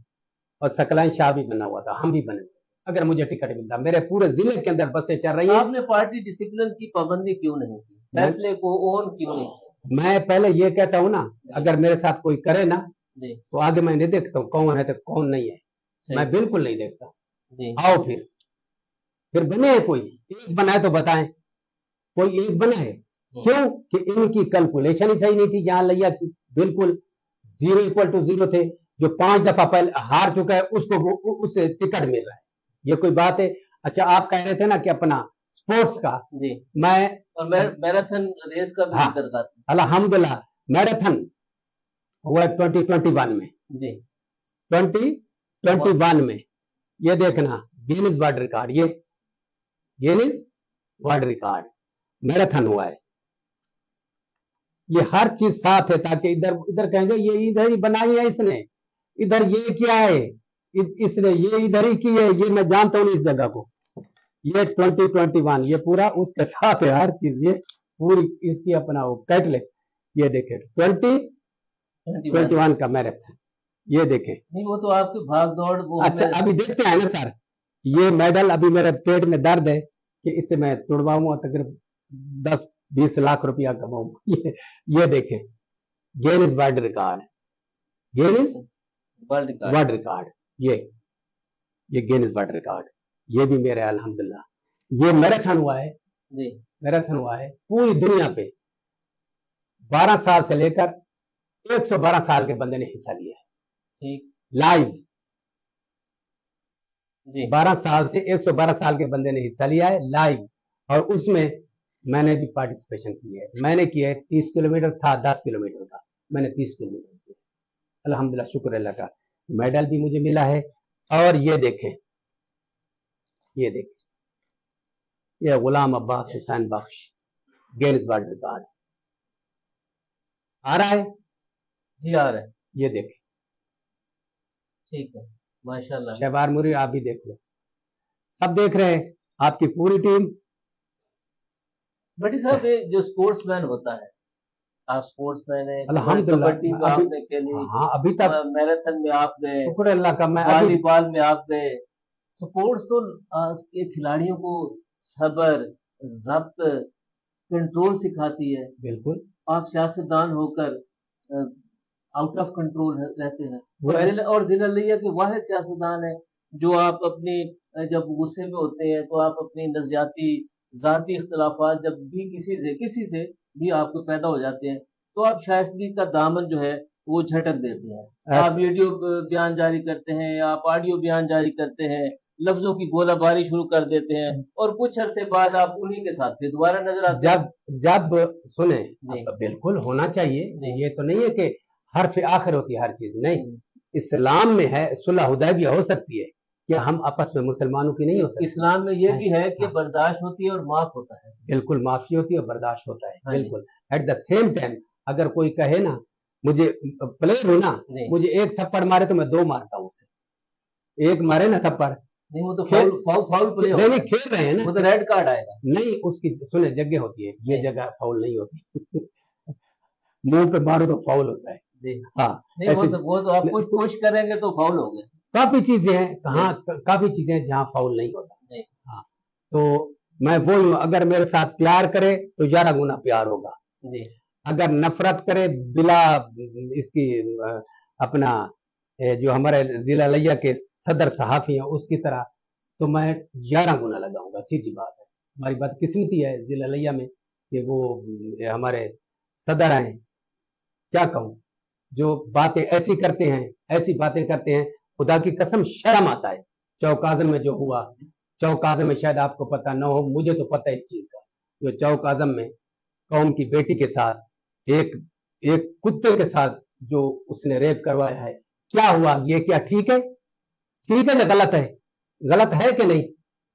और सकलाइन शाह भी बना हुआ था, हम भी बने। अगर मुझे टिकट मिलता, मेरे पूरे जिले के अंदर बसें चल रही है। आपने पार्टी डिसिप्लिन की पाबंदी क्यों नहीं की, फैसले को ओन क्यों नहीं किया? मैं पहले ये कहता हूँ ना, अगर मेरे साथ कोई करे ना तो आगे मैं नहीं देखता हूँ कौन है तो कौन नहीं है, मैं बिल्कुल नहीं देखता। आओ फिर बने, कोई एक बनाए तो बताएं, कोई एक बना है। क्यों कि इनकी कैलकुलेशन ही सही नहीं थी। यहाँ लिया कि बिल्कुल 0 = 0 थे। जो 5 दफा पहले हार चुका है उसको उससे टिकट मिल रहा है, ये कोई बात है? अच्छा, आप कह रहे थे ना कि अपना स्पोर्ट्स का, मैं और मैराथन रेस का भी जिक्र करता हूं। अल्हम्दुलिल्लाह मैराथन हुआ 2021 में जी 2021 में। ये देखना गिनीज वर्ल्ड रिकॉर्ड, ये गिनीज वर्ल्ड रिकॉर्ड मैराथन हुआ है। ये हर चीज साथ है ताकि इधर इधर कहेंगे ये इधर ही बनाई है इसने, इधर ये क्या है इसने ये इधर ही की है, ये मैं जानता हूँ इस जगह को। ये 2021 ये पूरा उसके साथ है हर चीज, ये पूरी इसकी अपना वो कैटलेट। ये देखे 2021 का मैराथन, ये देखे। नहीं वो तो आपकी भाग दौड़ वो अच्छा अभी देखते हैं ना सर, ये मेडल अभी मेरे पेट में दर्द है कि इससे मैं तुड़वाऊंगा तकरीबन 10-20 लाख रुपया कमाऊंगा। ये देखें Guinness world record, Guinness world record, ये गिनीज वर्ल्ड रिकॉर्ड, ये भी मेरे अल्हम्दुलिल्लाह। ये मैराथन हुआ है जी, मैराथन हुआ है पूरी दुनिया पे। 12 साल से लेकर 112 साल के बंदे ने हिस्सा लिया है, ठीक लाइव। जी 12 साल से 112 साल के बंदे ने हिस्सा लिया है लाइव, और उसमें मैंने भी पार्टिसिपेशन की है। मैंने किया है 30 किलोमीटर था, 10 किलोमीटर का, मैंने 30 किलोमीटर किया। अल्हम्दुलिल्लाह शुक्र अल्लाह का, मेडल भी मुझे मिला है। और ये देखें, ये देखें, ये गुलाम अब्बास हुसैन बख्श गिनीज वर्ल्ड रिकॉर्ड आ रहा है जी आ रहा है, ये देखें। ठीक है माशाल्लाह। शहबार मुरी आप भी देख लो, सब देख रहे हैं, आपकी पूरी टीम। बड़ी साहब ये जो स्पोर्ट्समैन होता है, आप स्पोर्ट्समैन है, अल्हम्दुलिल्लाह कबड्डी में आपने खेली, हाँ अभी तक मैराथन में आप गए, शुक्र अल्लाह का। मैं अभी वॉलीबॉल में आप गए। स्पोर्ट्स तो आज के खिलाड़ियों को सब्र, जब्त, कंट्रोल सिखाती है। बिल्कुल आप सियासतदान होकर आउट ऑफ कंट्रोल रहते हैं, वो और जिला लिया के वाहिद सियासतदान है जो आप अपने जब गुस्से में होते हैं तो आप अपनी नज़ियाती ज़ाती इख्तलाफात जब भी किसी से भी आपको पैदा हो जाते हैं तो आप शाइस्तगी का दामन जो है वो झटक देते हैं। आप वीडियो बयान जारी करते हैं, आप ऑडियो बयान जारी करते हैं, लफ्जों की गोलाबारी शुरू कर देते हैं, और कुछ अरसे बाद आप उन्हीं के साथ फिर दोबारा नजर आते हैं। जब सुने जी। बिल्कुल होना चाहिए, जी। ये तो नहीं है कि हर आखिर होती है हर चीज, नहीं। इस्लाम में है सुलह हुदैबिया हो सकती है, कि हम आपस में मुसलमानों की नहीं हो सकती। इस्लाम में ये भी है कि बर्दाश्त होती है और माफ होता है। बिल्कुल माफी होती है और बर्दाश्त होता है, हाँ जी। बिल्कुल। एट द सेम टाइम अगर कोई कहे ना मुझे प्लेयर हो ना, जी। मुझे एक थप्पड़ मारे तो मैं 2 मारता हूँ उसे। एक मारे ना थप्पड़, नहीं वो तो फाउल प्ले होता नहीं है, खेल रहे हैं ना, वो तो रेड कार्ड आएगा। नहीं उसकी सुने जगह होती है, ये जी। जगह फाउल नहीं होती। मुंह पे मारो तो फाउल होता है। जी। हाँ नहीं वो तो आप कुछ पुश करेंगे तो फाउल हो गया। काफी चीजें हैं, हाँ काफी चीजें हैं जहाँ फाउल नहीं होता। जी। हाँ तो मैं बोलूँ अगर मेरे साथ प्यार करे तो 11 गुना प्यार होगा। जी। अगर नफरत करे बिला इसकी अपना जो हमारे जिला लिया के सदर सहाफी हैं उसकी तरह, तो मैं 11 गुना लगाऊंगा। सीधी बात है, हमारी बदकिस्मती है जिला लिया में कि वो हमारे सदर हैं, क्या कहूँ, जो बातें ऐसी करते हैं, ऐसी बातें करते हैं, खुदा की कसम शर्म आता है। चौक-आज़म में जो हुआ, चौक-आज़म में शायद आपको पता न हो, मुझे तो पता है इस चीज का। जो चौक-आज़म में कौम की बेटी के साथ एक कुत्ते के साथ जो उसने रेप करवाया है, क्या हुआ? ये क्या ठीक है? ठीक है या गलत है? गलत है कि नहीं?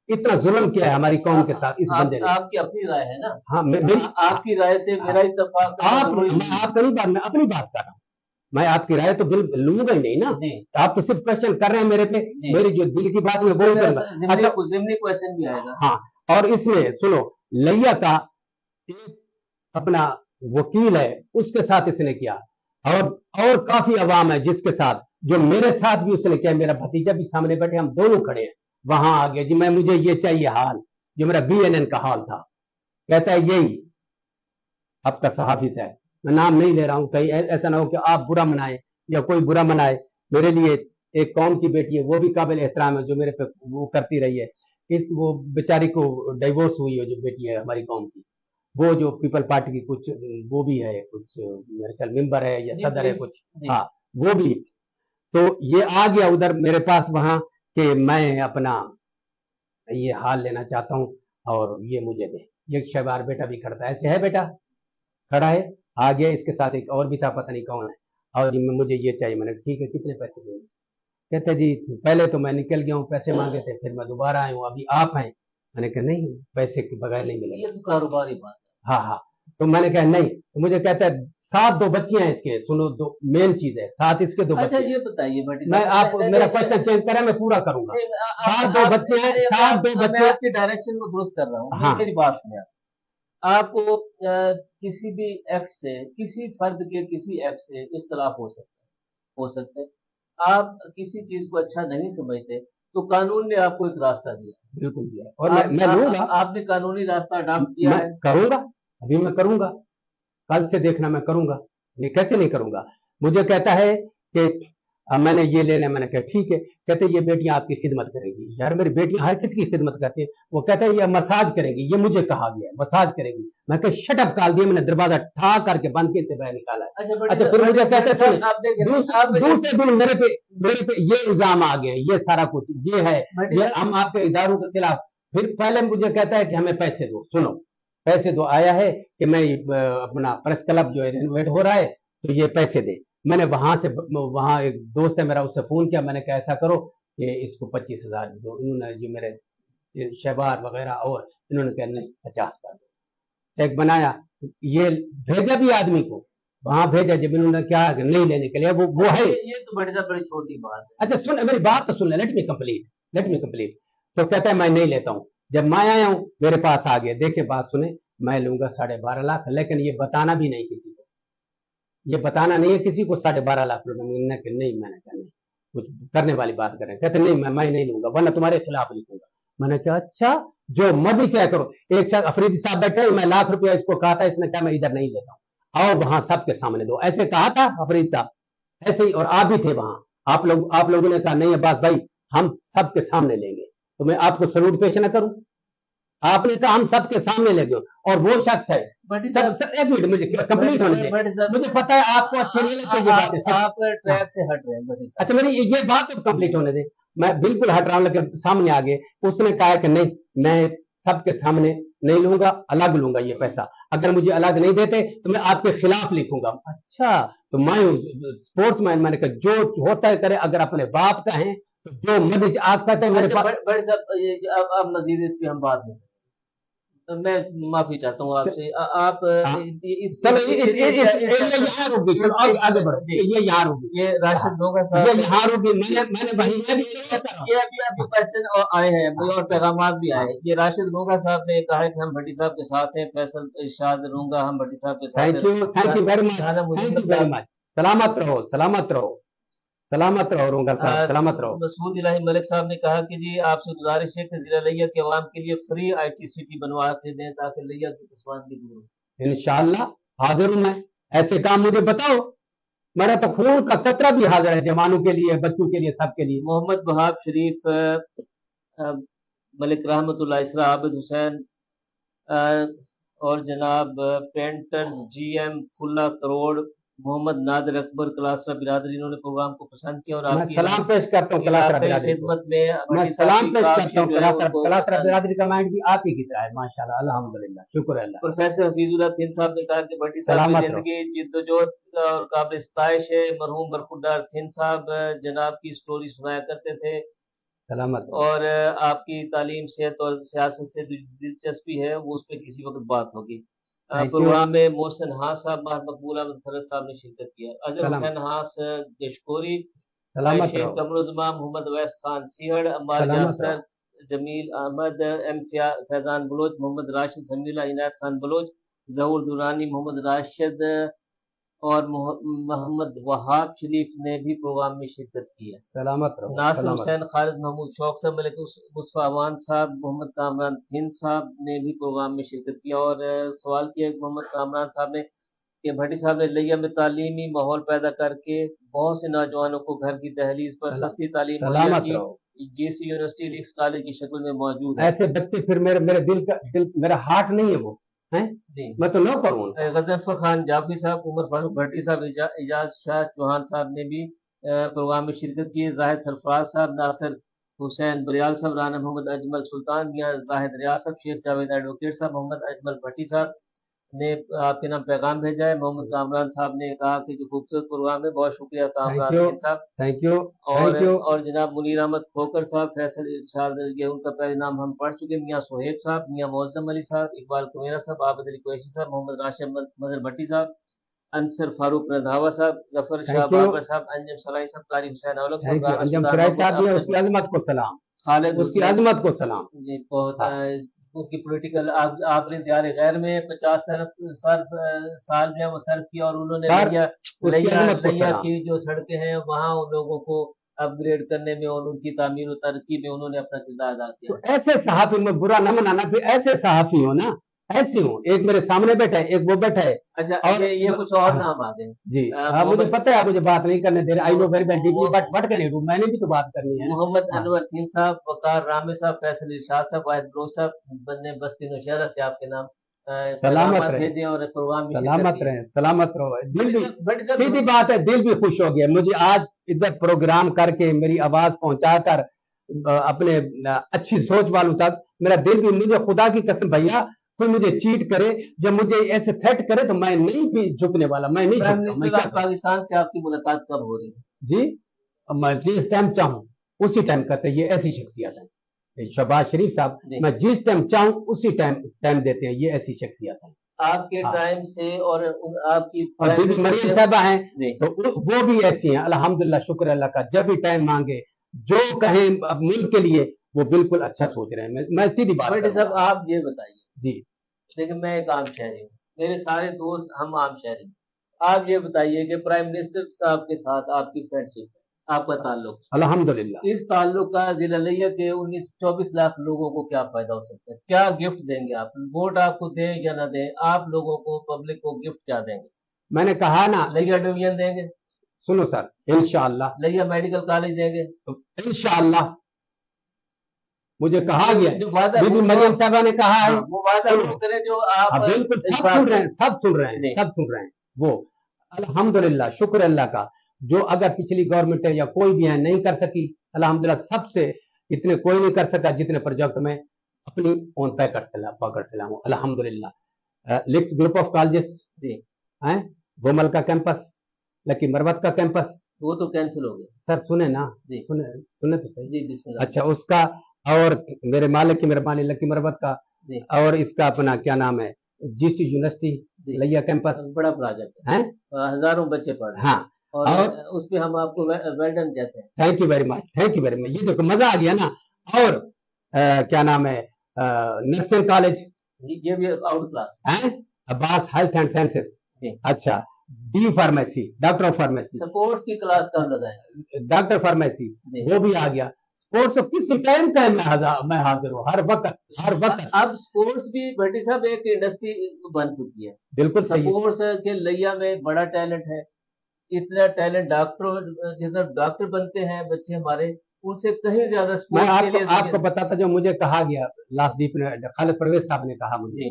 इतना जुल्म किया है हमारी कौम के साथ इस बंदे ने। आपकी अपनी राय है ना? हाँ आपकी राय से मेरा इत्तेफाक मैं आपका नहीं बात, मैं अपनी बात कर रहा हूँ। मैं आपकी राय तो बिल्कुल लूंगा ही नहीं ना। आप तो सिर्फ क्वेश्चन कर रहे हैं मेरे पे, मेरी जो दिल की बात है वो ज़िमनी क्वेश्चन भी आएगा। हाँ, और इसमें सुनो, लिया का एक अपना वकील है, उसके साथ इसने किया, और काफी अवाम है जिसके साथ, जो मेरे साथ भी उसने किया। मेरा भतीजा भी सामने बैठे, हम दोनों खड़े हैं। वहां आ गया जी, मुझे ये चाहिए हाल, जो मेरा BNN का हाल था। कहता है यही आपका सहाफी साहब, मैं नाम नहीं ले रहा हूं, कहीं ऐसा ना हो कि आप बुरा मनाए या कोई बुरा मनाए। मेरे लिए एक कौम की बेटी है, वो भी काबिल एहतराम है, जो मेरे पे वो करती रही है। वो बेचारी को डिवोर्स हुई है, जो बेटी है हमारी कौम की, वो जो पीपल पार्टी की कुछ वो भी है, कुछ मेरे ख्याल मेंबर है या सदर है कुछ, हाँ वो भी। तो ये आ गया उधर मेरे पास वहां कि मैं अपना ये हाल लेना चाहता हूँ और ये मुझे दे। ये शहबार बेटा भी खड़ा है, ऐसे है बेटा खड़ा है, आ गया, इसके साथ एक और भी था, पता नहीं कौन है, और मुझे ये चाहिए। मैंने कहा ठीक है, कितने पैसे देंगे? कहते जी पहले तो मैं निकल गया हूँ, पैसे मांगे थे, फिर मैं दोबारा आया हूँ, अभी आप हैं। मैंने कहा नहीं, पैसे के बगैर नहीं मिलेगा। ये तो कारोबारी बात है। हाँ हाँ, तो मैंने कहा नहीं, तो मुझे कहता है 7 2 बच्चे हैं इसके, सुनो, दो मेन चीज है, 7 इसके 2 अच्छा बच्चे। ये बताइए भट्टी मैं साहब, आप मेरा क्वेश्चन चेंज करें, मैं पूरा करूंगा। 7 2 बच्चे हैं, 7 2 मैं बच्चे। आपके डायरेक्शन को दुरुस्त कर रहा हूँ, हाँ मेरी बात सुनिए। आप किसी भी एक्ट से, किसी फर्द के किसी एक्ट से इख्तलाफ हो सकते हैं। आप किसी चीज को अच्छा नहीं समझते तो कानून ने आपको एक रास्ता दिया, बिल्कुल दिया है, और मैं लूंगा, आपने कानूनी रास्ता अडॉप्ट किया मैं है। करूंगा, अभी मैं करूंगा, कल से देखना मैं करूंगा, ये कैसे नहीं करूंगा। मुझे कहता है कि मैंने ये लेना है। मैंने कहा ठीक है। कहते ये बेटियां आपकी खिदमत करेंगी। यार मेरी बेटियां हर किसी की खिदमत करती हैं। वो कहते हैं ये मसाज करेंगी, ये मुझे कहा गया है मसाज करेंगी। मैं कहा शट अप काल दिया, मैंने दरवाजा ठा करके बंद के से बाहर निकाला है। अच्छा फिर मुझे कहते हैं दूसरे दिन मेरे पे ये इल्जाम आ गए, ये सारा कुछ ये है, ये हम आपके इदारों के खिलाफ। फिर पहले मुझे कहता है कि हमें पैसे दो। सुनो, पैसे दो, आया है कि मैं अपना प्रेस क्लब जो है रेनोवेट हो रहा है, तो ये पैसे दे। मैंने वहां एक दोस्त है मेरा, उससे फोन किया। मैंने कहा ऐसा करो कि इसको 25,000 दो। इन्होंने जो मेरे शहबार वगैरह, और इन्होंने कहा नहीं 50 कर दो। चेक बनाया, ये भेजा भी आदमी को, वहां भेजा। जब इन्होंने क्या नहीं लेने के लिए, वो है। ये तो बड़ी छोटी बात है। अच्छा सुन, मेरी बात तो सुन ले, लेट मी कंप्लीट। तो कहता है मैं नहीं लेता हूँ। जब मैं आया हूँ मेरे पास आ गया, देखे बात सुने, मैं लूंगा 12.5 लाख, लेकिन ये बताना भी नहीं किसी को, ये बताना नहीं है किसी को 12.5 लाख रुपए। मैंने कहा नहीं, कुछ करने वाली बात करें। कहते नहीं, मैं नहीं लूंगा, वरना तुम्हारे खिलाफ लिखूंगा। मैंने कहा अच्छा, जो मर्जी चाहे करो। एक शख्स अफरीदी साहब बैठे, मैं लाख रुपया इसको कहा था, इसने कहा मैं इधर नहीं लेता हूँ, और वहां सबके सामने दो, ऐसे कहा था अफरीद साहब, ऐसे ही। और आप भी थे वहां, आप लोगों ने कहा नहीं अब्बास भाई, हम सबके सामने लेंगे। तो मैं आपको सलूट पेश न करूं? आपने कहा हम सबके सामने ले गए, और वो शख्स है। एक मिनट, मुझे कंप्लीट होने दे। मुझे पता है आपको अच्छे नहीं लगते ये बातें, आप ट्रैक से हट रहे हैं। अच्छा मेरी ये बात तो कंप्लीट होने दे। मैं बिल्कुल हट रहा हूं, लेकिन सामने आ गए। उसने कहा कि नहीं, मैं सबके सामने नहीं लूंगा, अलग लूंगा ये पैसा। अगर मुझे अलग नहीं देते तो मैं आपके खिलाफ लिखूंगा। अच्छा, तो मैं स्पोर्ट्समैन, मैंने कहा जो होता है करे, अगर अपने बाप का है तो जो मर्जी आप कहते हैं मेरे पास। बड़े साहब, अब मजीद इस पे हम बात नहीं, मैं माफी चाहता हूँ आपसे। आप चलो यहाँ रुकी, चलो आगे बढ़ो। ये यहाँ रुकी, ये राशिद लोगा साहब, ये यहाँ रुकी। मैंने भाई ये अभी क्वेश्चन आए हैं और पैगामात भी आए हैं। ये राशिद लोगा साहब ने कहा है कि हम भट्टी साहब के साथ हैं। फैसल इरशाद रोंगा, हम भट्टी साहब के साथ हैं। Thank you very much. सलामत रहो, सलामत रहो रोंगा साहब, सलामत रहो। मसूद इलाही मलिक साहब ने कहा कि जी आपसे गुजारिश है कि जिला लिया के अवाम के लिए फ्री ITCT बनवा के दें, ताकि लिया की पसमानगी दूर हो। इंशाअल्लाह हाजिर हूं मैं, ऐसे काम मुझे बताओ। मेरा तो खून का कतरा भी हाजिर है, जवानों के लिए, बच्चों के लिए, सबके लिए। मोहम्मद वहाब शरीफ, मलिक रहमतुल्लाह इसरा, आबिद हुसैन, और जनाब पेंटर्स GM फुल्ला करोड़, मोहम्मद नादिर अकबर क्लासरा बिरादरी, इन्होंने प्रोग्राम को पसंद किया और आपकी सलाम पेश करता हूँ क्लासरा बिरादरी खिदमत में। मैं सलाम पेश करता हूँ क्लासरा बिरादरी का माइंड भी आप ही की तरह है, माशाल्लाह, अल्हम्दुलिल्लाह, शुक्र है अल्लाह। प्रोफेसर हफीजुल्लाह थिन साहब ने कहा कि भट्टी साहब की जिंदगी जिद्दोजहद और काबिल सताइश है। मरहूम बरखुरदार थिन साहब जनाब की स्टोरी सुनाया करते थे, सलामत। और आपकी तालीम, सेहत और सियासत से दिलचस्पी है, वो उस पर किसी वक्त बात होगी। प्रोग्राम में मोहसिन हास साहब, मकबूल अहमद फरद साहब ने शिरकत किया। अजहर हुसैन हास गशकोरी, Sheikh कमरुज़्ज़मान, Mohammad Awais Khan सीहड़, Ammar यासर, Jameel Ahmad, M Faizan Bloch, Mohammad Rashid समीला, Inayat Khan Bloch, जहूर दुरानी, मोहम्मद राशिद और मोहम्मद वहाब शरीफ ने भी प्रोग्राम में शिरकत की है। सलामत रहो। नासिर हुसैन, खालिद महमूद शौक साहब, मलिक मुस्तफा अमान साहब, मोहम्मद कामरान थिन साहब ने भी प्रोग्राम में शिरकत किया। और सवाल किया मोहम्मद कामरान साहब ने कि भट्टी साहब ने लिया में तालीमी माहौल पैदा करके बहुत से नौजवानों को घर की दहलीज पर सस्ती तालीम मुहैया की। JC यूनिवर्सिटी लिंक्स कॉलेज की शक्ल में मौजूद है। ऐसे बच्चे फिर मेरे दिल मेरा हार्ट नहीं है वो हैं, मैं तो नो करूँ। गजनफर खान जाफरी साहब, उमर फारूक भट्टी साहब, इजाज शाह चौहान साहब ने भी प्रोग्राम में शिरकत की। जाहिद सरफराज साहब, नासिर हुसैन बरियाल साहब, राना मोहम्मद अजमल सुल्तान, मियां जाहिद रियाज साहब, शेख जावेद एडवोकेट साहब, मोहम्मद अजमल भट्टी साहब, نے آپ کے نام پیغام بھیجا ہے. محمد کامران صاحب نے کہا کہ جو خوبصورت پروگرام ہے، بہت شکریہ کامران تھینک یو، صاحب. تھینک یو، اور تھینک یو. اور جناب منیر احمد کھوکر صاحب، فیصل ارشاد، یہ ان کا پہلے نام ہم پڑھ چکے. میاں سہیب صاحب، میاں معظم علی صاحب، اقبال کمیرہ صاحب، عابد علی قریشی صاحب، محمد راشد مظہر بھٹی صاحب، انصر فاروق رندھاوا صاحب، ظفر شاہ تھینک یو، بابر صاحب، انجم سرائی صاحب، قاری حسین اولک صاحب، تھینک یو. رانا انجم سلطان سرائی محمود صاحب بھی ہے، اس اختر، کی عظمت کو سلام، خالد اس کی حسین. عظمت کو سلام. جی بہت ہاں ان کی پولیٹیکل، آپ نے دیار غیر میں 50 سال جو ہے وہ صرف کیا، اور انہوں نے سر، لیا اس کی لیا عظمت کو لیا سلام. کی جو سڑکیں ہیں وہاں ان لوگوں کو اپ گریڈ کرنے میں اور ان کی تعمیر و ترقی میں انہوں نے اپنا کردار ادا کیا تو ہے. ایسے صحافی میں برا نہ منانا، پھر ایسے صحافی ہو نا، ایسی ہوں. ایک میرے سامنے بیٹھا ہے، ایک وہ بیٹھا ہے. اچھا، اور یہ کچھ اور نام آ گئے. جی ہاں، مجھے محمد پتہ ہے آپ مجھے بات نہیں کرنے دے رہے. I know very well deeply, but کے نہیں میں نے بھی تو بات کرنی ہے. محمد ہاں انور تین صاحب، وقار رامے صاحب، فیصل ارشاد صاحب، واحد بلوچ صاحب، بندے بستی نوشہرہ سے آپ کے نام سلامت پیغامات رہے، بھیجے اور پروگرام میں شرکت سلامت کی. رہے، سلامت رہو. دل بھی بٹ سر سیدھی بات ہے، دل بھی خوش ہو گیا مجھے آج ادھر پروگرام کر کے میری آواز پہنچا کر اپنے اچھی سوچ والوں تک. میرا دل بھی، مجھے خدا کی قسم بھیا، کوئی مجھے چیٹ کرے، جب مجھے ایسے تھریٹ کرے تو میں نہیں بھی جھکنے والا، میں نہیں پرائم جھکتا. میں منسٹر کیا آف کروں پاکستان سے آپ کی ملاقات کب ہو رہی ہے؟ جی، میں جس ٹائم چاہوں اسی ٹائم کرتے. یہ ایسی شخصیت ہے شہباز شریف صاحب، میں جس ٹائم چاہوں اسی ٹائم دیتے ہیں. یہ ایسی شخصیت ہے. آپ کے ٹائم سے اور آپ کی اور بی بی مریم صاحبہ ہیں تو وہ بھی ایسی ہیں، الحمدللہ، شکر اللہ کا. جب بھی ٹائم مانگے، جو کہیں ملک کے لیے، وہ بالکل اچھا سوچ رہے ہیں. میں سیدھی بات بٹ صاحب آپ یہ بتائیے، جی، لیکن میں ایک عام شہری ہوں، میرے سارے دوست ہم عام شہری ہیں. آپ یہ بتائیے کہ پرائم منسٹر صاحب کے ساتھ آپ کی فرینڈشپ ہے، آپ کا تعلق، الحمدللہ. اس تعلق کا ضلع لیہ کے 24 لاکھ لوگوں کو کیا فائدہ ہو سکتا ہے؟ کیا گفٹ دیں گے آپ؟ ووٹ آپ کو دیں یا نہ دیں، آپ لوگوں کو، پبلک کو گفٹ کیا دیں گے؟ میں نے کہا نا، لیہ ڈویژن دیں گے؟ سنو سر، انشاءاللہ لیہ میڈیکل کالج دیں گے؟ انشاءاللہ. مجھے کہا گیا جو وعدہ بی بی مریم صاحبہ نے کہا ہے، وہ وعدہ وہ کریں جو آپ بالکل سب سن رہے ہیں، سب سن رہے ہیں، سب سن رہے ہیں. وہ الحمدللہ، شکر اللہ کا. جو اگر پچھلی گورنمنٹ ہے یا کوئی بھی ہے نہیں کر سکی، الحمدللہ سب سے اتنے کوئی نہیں کر سکا جتنے پروجیکٹ میں اپنی اون پکڑ سے لاؤں. الحمدللہ. لکس گروپ آف کالجز ہیں، گومل کا کیمپس، لکی مروت کا کیمپس، وہ تو کینسل ہو گیا. سر سنیں نا، سنیں تو صحیح. جی بسم اللہ. اچھا، اس کا اور میرے مالک کی مہربانی، لکی مروت کا، اور اس کا اپنا کیا نام ہے، جی سی یونیورسٹی لیا کیمپس، بڑا پروجیکٹ ہے، ہزاروں بچے پڑھ رہے ہیں. ہاں، اور اس پہ ہم آپ کو ویلڈن کہتے ہیں. Thank you very much, thank you very much. یہ دیکھو مزہ آ گیا نا. اور کیا نام ہے، نرسنگ کالج، یہ بھی آؤٹ کلاس ہے، عباس ہیلتھ اینڈ سائنسز. اچھا، D pharmacy, doctor of pharmacy. Sports کی کلاس کب لگائیں؟ ڈاکٹر فارمیسی وہ بھی آ گیا. سپورٹس کس ٹائم کا میں حاضر ہوں، ہر وقت، ہر وقت. اب سپورٹس بھی بھٹی صاحب ایک انڈسٹری بن چکی ہے. بالکل صحیح. سپورٹس کے لیا میں بڑا ٹیلنٹ ہے، اتنا ٹیلنٹ. ڈاکٹر بنتے ہیں بچے ہمارے، ان سے کہیں زیادہ میں سپورٹس کے لیے. آپ کو بتاتا جو مجھے کہا گیا لاسٹ دیپ نے، خالد پرویز صاحب نے کہا مجھے،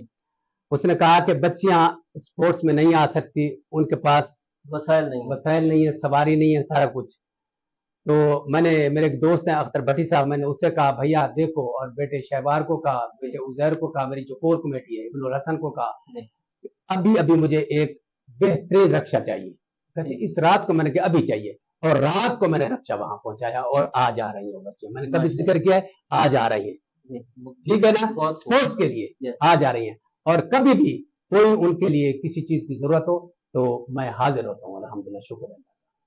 اس نے کہا کہ بچیاں سپورٹس میں نہیں آ سکتی، ان کے پاس وسائل نہیں ہے، سواری نہیں ہے، سارا کچھ. تو میں نے، میرے ایک دوست ہیں اختر بھٹی صاحب، میں نے اس سے کہا بھیا دیکھو، اور بیٹے شہبار کو کہا، بیٹے عزیر کو کہا، میری جو کور کمیٹی ہے ابن الحسن کو کہا، ابھی مجھے ایک بہترین رکشا چاہیے. اس رات کو میں نے کہا ابھی چاہیے، اور رات کو میں نے رکشا وہاں پہنچایا، اور آ جا رہی ہیں بچے. میں نے کبھی ذکر کیا ہے، آ جا رہی ہیں، ٹھیک ہے نا، سپورٹس کے لیے آ جا رہی ہیں. اور کبھی بھی کوئی ان کے لیے کسی چیز کی ضرورت ہو تو میں حاضر ہوتا ہوں. الحمدللہ، شکر اللہ.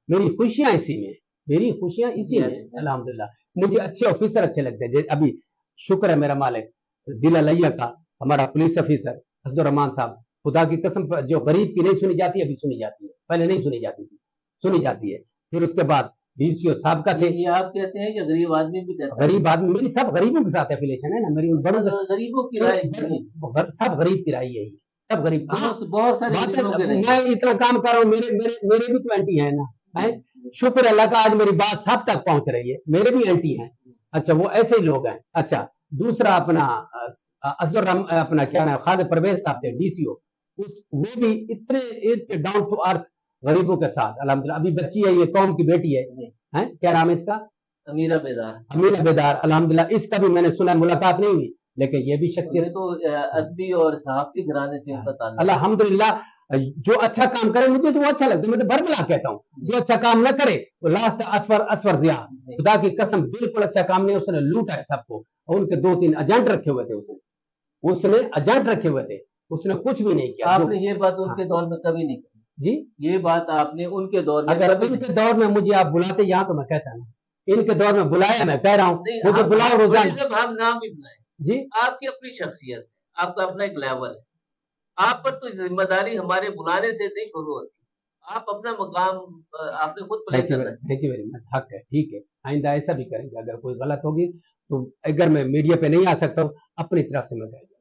میری خوشیاں اسی میں، میری خوشیاں اسی میں. الحمدللہ مجھے اچھے آفیسر اچھے لگتے ہیں. ابھی شکر ہے میرا مالک، ضلع لیا کا ہمارا پولیس آفیسر اسد الرحمان صاحب، خدا کی قسم جو غریب کی نہیں سنی جاتی ابھی سنی جاتی ہے، پہلے نہیں سنی جاتی تھی، سنی جاتی ہے. پھر اس کے بعد ڈی سی او صاحب کا تھے. یہ آپ کہتے ہیں کہ غریب آدمی بھی کہتے ہیں؟ غریب آدمی، میری سب غریبوں کے ساتھ ایفیلیشن ہے نا، میری بڑوں غریبوں کی رائے، سب غریب کی رائے یہی ہے، سب غریب. بہت سارے میں اتنا کام کر رہا ہوں، میرے بھی تو اینٹی ہیں نا. شکر اللہ کا آج میری بات سب تک پہنچ رہی ہے، میرے بھی اینٹی ہیں. اچھا، وہ ایسے ہی لوگ ہیں. اچھا، دوسرا اپنا اپنا کیا نام، خالد پرویز صاحب تھے ڈی سی او، وہ بھی اتنے ڈاؤن ٹو ارتھ غریبوں کے ساتھ. الحمدللہ ابھی بچی ہے، یہ قوم کی بیٹی ہے، کیا نام ہے اس کا، امیرہ بیدار. امیرہ بیدار. الحمدللہ اس کا بھی میں نے سنا، ملاقات نہیں ہوئی، لیکن یہ بھی شخصیت تو ادبی اور صحافتی گھرانے سے ان کا تعلق ہے۔ الحمدللہ جو اچھا کام کرے مجھے تو وہ اچھا لگتا ہے، میں تو برملا کہتا ہوں جو اچھا کام نہ کرے وہ لاسٹ اسور ضیاء، خدا کی قسم بالکل اچھا کام نہیں، اس نے لوٹا ہے سب کو، اور ان کے 2-3 ایجنٹ رکھے ہوئے تھے، اس نے ایجنٹ رکھے ہوئے تھے، اس نے کچھ بھی نہیں کیا۔ آپ نے یہ بات ان کے دور میں کبھی نہیں کہی جی، یہ بات آپ نے ان کے دور میں اگر ان کے دور میں مجھے آپ بلاتے یہاں تو میں کہتا نا، ان کے دور میں بلایا، میں کہہ رہا ہوں مجھے بلاؤ روزانہ۔ ہم نام بھی بلائیں جی، آپ کی اپنی شخصیت ہے، آپ کا اپنا ایک لیول ہے، آپ پر تو ذمہ داری ہمارے بلانے سے نہیں شروع ہوتی، آپ اپنا مقام آپ نے خود پلے کرنا ہے۔ تھینک یو ویری مچ، حق ہے، ٹھیک ہے، آئندہ ایسا بھی کریں گے، اگر کوئی غلط ہوگی تو اگر میں میڈیا پہ نہیں آ سکتا ہوں اپنی طرف سے میں کہہ دوں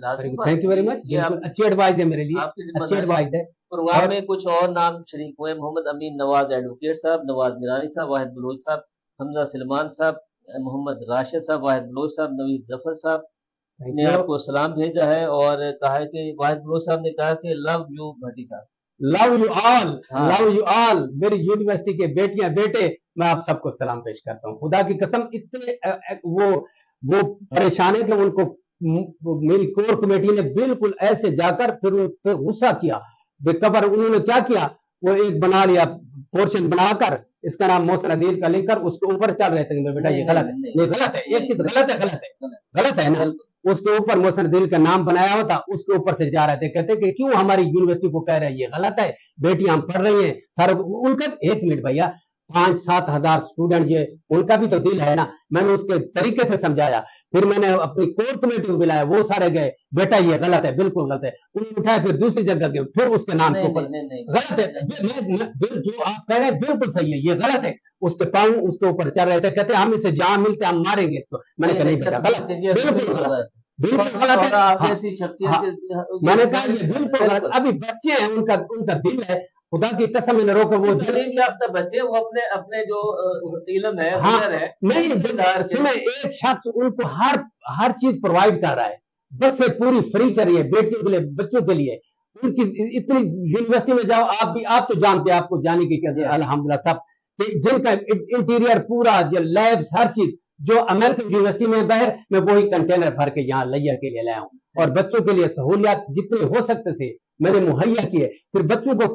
گا۔ تھینک یو ویری مچ، بالکل اچھی ایڈوائز ہے میرے لیے، اچھی ایڈوائز ہے۔ پروگرام میں کچھ اور نام شریک ہوئے، محمد امین نواز ایڈوکیٹ صاحب، نواز میرانی صاحب، واحد بلوچ صاحب، حمزہ سلمان صاحب، محمد راشد صاحب، واحد بلوچ صاحب، نوید ظفر صاحب نے آپ کو سلام بھیجا ہے اور کہا ہے کہ واحد بلوچ صاحب نے کہا کہ لو یو بھٹی صاحب، love you all, love you all, میری یونیورسٹی کے بیٹیاں بیٹے، میں آپ سب کو سلام پیش کرتا ہوں، خدا کی قسم اتنے وہ پریشان ہے کہ ان کو میری کور کمیٹی نے بالکل ایسے جا کر پھر ان پہ غصہ کیا بے قبر، انہوں نے کیا کیا، وہ ایک بنا لیا پورشن بنا کر اس کا نام محسن عدیل کا لے کر اس کے اوپر چل رہے تھے، بیٹا یہ غلط ہے، یہ غلط ہے، ایک چیز غلط ہے نا، اس کے اوپر محسن عدیل کا نام بنایا ہوتا، اس کے اوپر سے جا رہے تھے، کہتے کہ کیوں ہماری یونیورسٹی کو کہہ رہے ہیں یہ غلط ہے، بیٹیاں ہم پڑھ رہی ہیں سارے ان کا۔ ایک منٹ بھیا، 5-7 ہزار اسٹوڈنٹ، یہ ان کا بھی تو دل ہے نا، میں نے اس کے طریقے سے سمجھایا، پھر میں نے اپنی کور کمیٹی کو بلایا، وہ سارے گئے، بیٹا یہ غلط ہے، بالکل غلط ہے، انہوں نے اٹھایا، پھر دوسری جگہ گئے، پھر اس کے نام کے اوپر غلط ہے، جو آپ کہہ رہے ہیں بالکل صحیح ہے، یہ غلط ہے، اس کے پاؤں اس کے اوپر چل رہے تھے، کہتے ہم اسے جہاں ملتے ہم ماریں گے اس کو، میں نے کہا نہیں بیٹا غلط ہے، بالکل غلط ہے، بالکل غلط ہے، میں نے کہا یہ بالکل غلط، ابھی بچے ہیں، ان کا دل ہے، خدا کی قسم میں نے روکا، وہ تعلیم یافتہ بچے وہ اپنے جو علم ہے ہنر ہے نہیں سنیں، ایک شخص ان کو ہر چیز پرووائڈ کر رہا ہے، بس سے پوری فری چل رہی ہے بیٹیوں کے لیے، بچوں کے لیے، ان کی اتنی یونیورسٹی میں جاؤ، آپ تو جانتے ہیں، آپ کو جانے کی کیا الحمدللہ سب، جن کا انٹیریئر پورا، جو لیبس ہر چیز جو امریکن یونیورسٹی میں باہر، میں وہی کنٹینر بھر کے یہاں لیئر کے لیے لایا ہوں، اور بچوں کے لیے سہولیات جتنے ہو سکتے تھے میں نے مہیا کیے، پھر بچوں کو